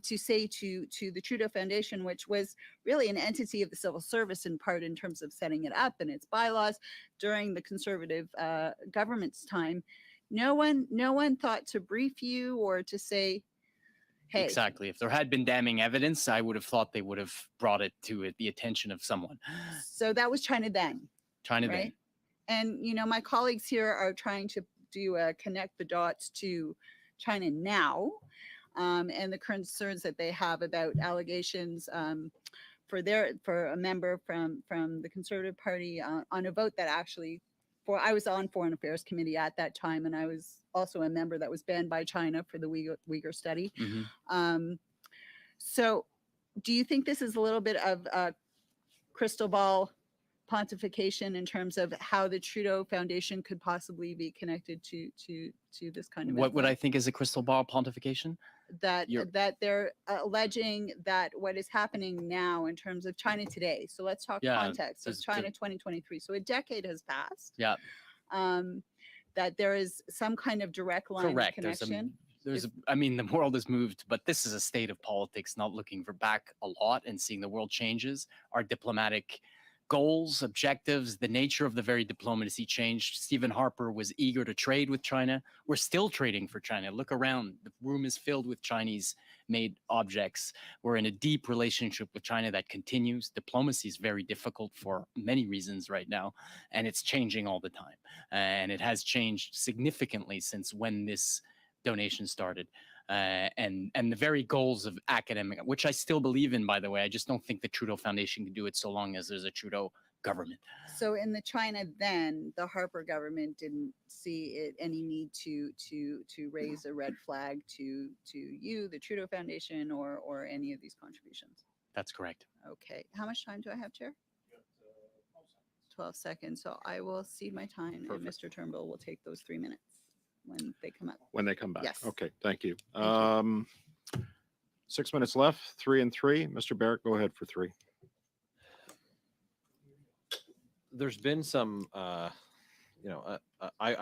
Speaker 13: to say to the Trudeau Foundation, which was really an entity of the civil service in part in terms of setting it up and its bylaws during the conservative government's time. No one thought to brief you or to say, hey.
Speaker 3: Exactly. If there had been damning evidence, I would have thought they would have brought it to the attention of someone.
Speaker 13: So that was China then.
Speaker 3: China
Speaker 13: right?
Speaker 3: then.
Speaker 13: And, you know, my colleagues here are trying to do connect the dots to China now, and the concerns that they have about allegations for a member from the Conservative Party on a vote that actually, I was on Foreign Affairs Committee at that time, and I was also a member that was banned by China for the Uyghur study. So do you think this is a little bit of crystal ball pontification in terms of how the Trudeau Foundation could possibly be connected to this kind of
Speaker 3: What would I think is a crystal ball pontification?
Speaker 13: that they're alleging that what is happening now in terms of China today. So let's talk context. So
Speaker 3: there's-
Speaker 13: China 2023. So a decade has passed.
Speaker 3: Yeah.
Speaker 13: That there is some kind of direct line of
Speaker 3: Correct.
Speaker 13: connection.
Speaker 3: I mean, the world has moved, but this is a state of politics, not looking for back a lot and seeing the world changes. Our diplomatic goals, objectives, the nature of the very diplomacy changed. Stephen Harper was eager to trade with China. We're still trading for China. Look around. The room is filled with Chinese-made objects. We're in a deep relationship with China that continues. Diplomacy is very difficult for many reasons right now, and it's changing all the time. And it has changed significantly since when this donation started. And the very goals of academic, which I still believe in, by the way. I just don't think the Trudeau Foundation can do it so long as there's a Trudeau government.
Speaker 13: So in the China then, the Harper government didn't see any need to raise a red flag to you, the Trudeau Foundation, or any of these contributions.
Speaker 3: That's correct.
Speaker 13: Okay. How much time do I have, Chair? 12 seconds. So I will cede my time, and Mr. Turnbull will take those 3 minutes when they come up.
Speaker 2: When they come back.
Speaker 13: Yes.
Speaker 2: Okay, thank you.
Speaker 13: Thank you.
Speaker 2: 6 minutes left, 3 and 3. Mr. Barrett, go ahead for 3.
Speaker 5: There's been some, I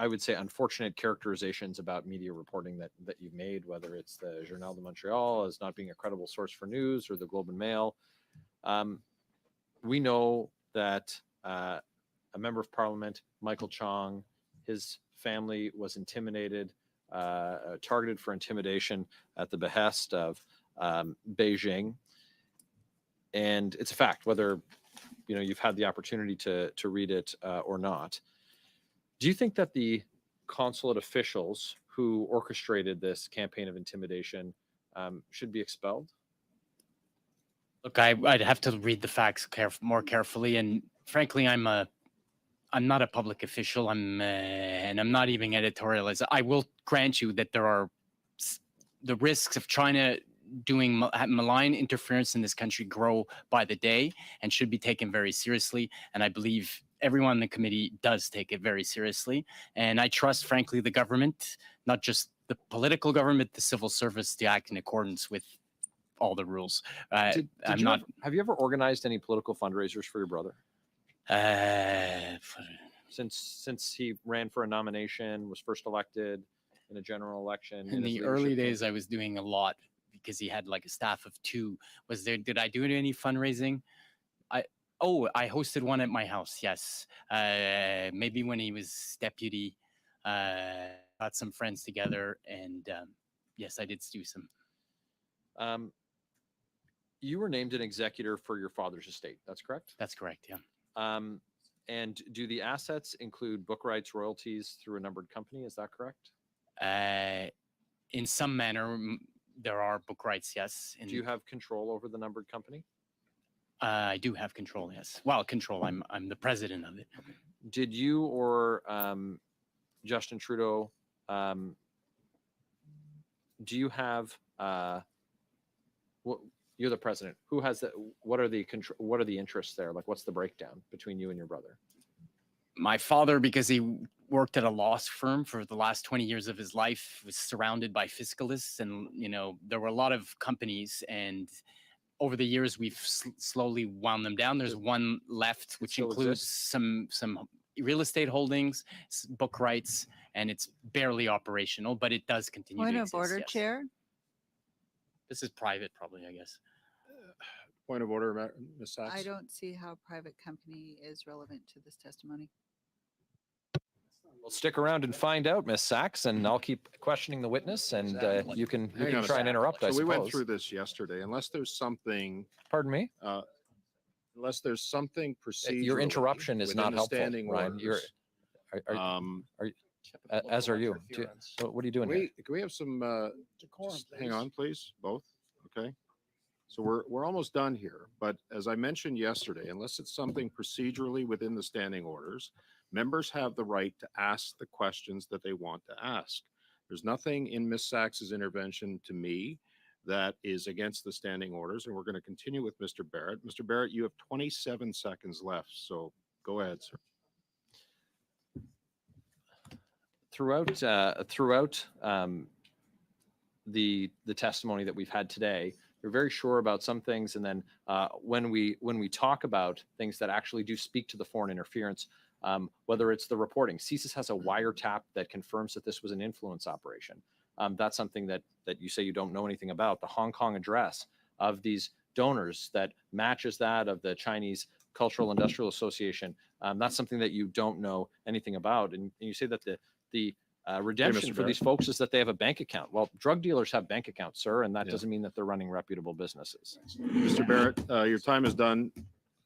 Speaker 5: would say unfortunate characterizations about media reporting that you've made, whether it's the Journal de Montréal as not being a credible source for news or the Globe and Mail. We know that a member of Parliament, Michael Chong, his family was intimidated, targeted for intimidation at the behest of Beijing. And it's a fact, whether you've had the opportunity to read it or not. Do you think that the consulate officials who orchestrated this campaign of intimidation should be expelled?
Speaker 3: Look, I'd have to read the facts more carefully, and frankly, I'm not a public official. And I'm not even editorialized. I will grant you that there are the risks of China doing malign interference in this country grow by the day and should be taken very seriously. And I believe everyone in the committee does take it very seriously. And I trust, frankly, the government, not just the political government, the civil service, to act in accordance with all the rules.
Speaker 5: Have you ever organized any political fundraisers for your brother? Since he ran for a nomination, was first elected in a general election.
Speaker 3: In the early days, I was doing a lot because he had like a staff of 2. Did I do any fundraising? I hosted one at my house. Yes. Maybe when he was deputy, got some friends together, and yes, I did do some.
Speaker 5: You were named an executor for your father's estate. That's correct?
Speaker 3: That's correct. Yeah.
Speaker 5: And do the assets include book rights, royalties through a numbered company? Is that correct?
Speaker 3: In some manner, there are book rights. Yes.
Speaker 5: Do you have control over the numbered company?
Speaker 3: I do have control. Yes. Well, control. I'm the president of it.
Speaker 5: Did you or Justin Trudeau? Do you have? You're the president. Who has the? What are the interests there? Like, what's the breakdown between you and your brother?
Speaker 3: My father, because he worked at a law firm for the last 20 years of his life, was surrounded by fiscalists, and there were a lot of companies, and over the years we've slowly wound them down. There's one left, which includes some real estate holdings, book rights, and it's barely operational, but it does continue.
Speaker 13: Point
Speaker 3: to
Speaker 13: of
Speaker 3: exist,
Speaker 13: order,
Speaker 3: yes.
Speaker 13: Chair.
Speaker 3: This is private, probably, I guess.
Speaker 2: Point of order, Ms. Sachs.
Speaker 13: I don't see how private company is relevant to this testimony.
Speaker 5: Well, stick around and find out, Ms. Sachs, and I'll keep questioning the witness, and you can try and interrupt.
Speaker 2: So we went through this yesterday. Unless there's something.
Speaker 5: Pardon me.
Speaker 2: Unless there's something procedural.
Speaker 5: Your interruption is not helpful, Ryan. As are you. What are you doing here?
Speaker 2: Can we have some? Hang on, please. Both. Okay. So we're almost done here. But as I mentioned yesterday, unless it's something procedurally within the standing orders, members have the right to ask the questions that they want to ask. There's nothing in Ms. Sachs's intervention to me that is against the standing orders, and we're going to continue with Mr. Barrett. Mr. Barrett, you have 27 seconds left, so go ahead, sir.
Speaker 5: Throughout the testimony that we've had today, you're very sure about some things, and then when we talk about things that actually do speak to the foreign interference, whether it's the reporting, CSIS has a wiretap that confirms that this was an influence operation. That's something that you say you don't know anything about. The Hong Kong address of these donors that matches that of the Chinese Cultural Industrial Association. That's something that you don't know anything about, and you say that the redemption for these folks is that they have a bank account. Well, drug dealers have bank accounts, sir, and that doesn't mean that they're running reputable businesses.
Speaker 2: Mr. Barrett, your time is done.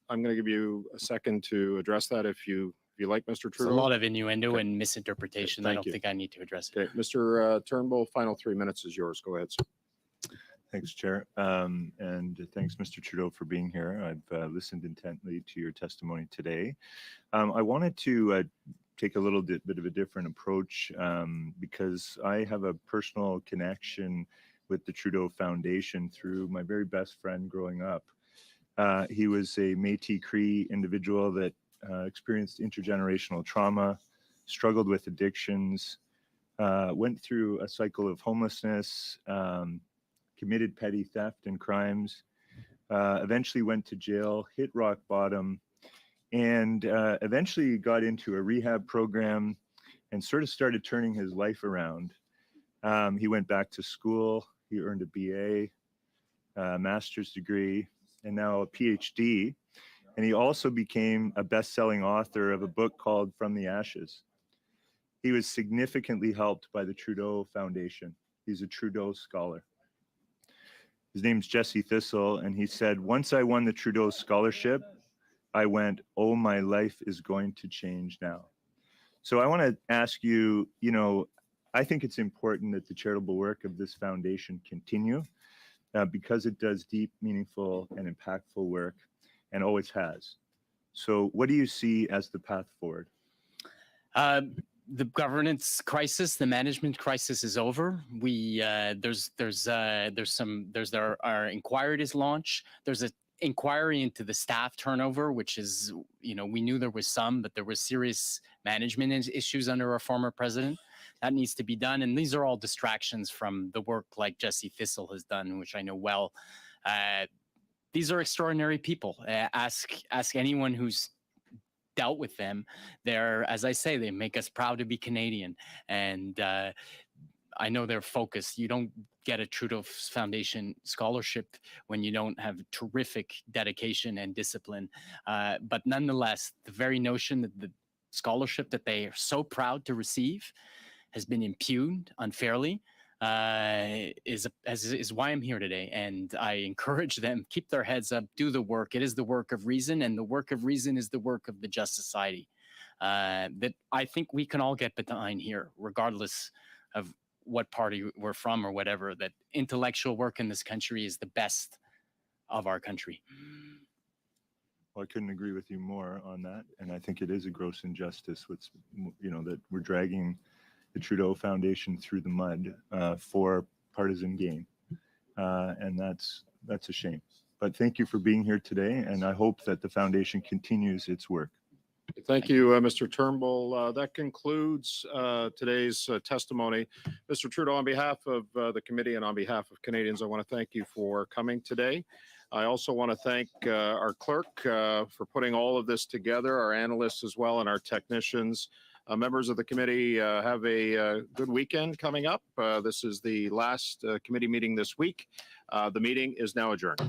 Speaker 2: I'm going to give you a second to address that if you like, Mr. Trudeau.
Speaker 3: There's a lot of innuendo and misinterpretation.
Speaker 2: Okay,
Speaker 3: I don't think I need to address it.
Speaker 2: Okay, Mr. Turnbull, final 3 minutes is yours. Go ahead, sir.
Speaker 14: Thanks, Chair. And thanks, Mr. Trudeau, for being here. I've listened intently to your testimony today. I wanted to take a little bit of a different approach because I have a personal connection with the Trudeau Foundation through my very best friend growing up. He was a Métis Cree individual that experienced intergenerational trauma, struggled with addictions, went through a cycle of homelessness, committed petty theft and crimes, eventually went to jail, hit rock bottom, and eventually got into a rehab program and sort of started turning his life around. He went back to school. He earned a BA, master's degree, and now a PhD. And he also became a best-selling author of a book called From the Ashes. He was significantly helped by the Trudeau Foundation. He's a Trudeau scholar. His name's Jesse Thistle, and he said, "Once I won the Trudeau Scholarship, I went, oh, my life is going to change now. So I want to ask you, you know, I think it's important that the charitable work of this foundation continue because it does deep, meaningful, and impactful work and always has. So what do you see as the path forward?
Speaker 3: The governance crisis, the management crisis is over. We our inquiry is launched. There's an inquiry into the staff turnover, which is, you know, we knew there was some, but there was serious management issues under our former president. That needs to be done, and these are all distractions from the work like Jesse Thistle has done, which I know well. These are extraordinary people. Ask anyone who's dealt with them. They're, as I say, they make us proud to be Canadian, and I know they're focused. You don't get a Trudeau Foundation scholarship when you don't have terrific dedication and discipline. But nonetheless, the very notion that the scholarship that they are so proud to receive has been impugned unfairly is why I'm here today. And I encourage them, keep their heads up, do the work. It is the work of reason, and the work of reason is the work of the Just Society. That I think we can all get behind here, regardless of what party we're from or whatever, that intellectual work in this country is the best of our country.
Speaker 14: Well, I couldn't agree with you more on that. And I think it is a gross injustice, you know, that we're dragging the Trudeau Foundation through the mud for partisan gain. And that's a shame. But thank you for being here today. And I hope that the foundation continues its work.
Speaker 2: Thank you, Mr. Turnbull. That concludes today's testimony. Mr. Trudeau, on behalf of the committee and on behalf of Canadians, I want to thank you for coming today. I also want to thank our clerk for putting all of this together, our analysts as well, and our technicians. Members of the committee, have a good weekend coming up. This is the last committee meeting this week. The meeting is now adjourned.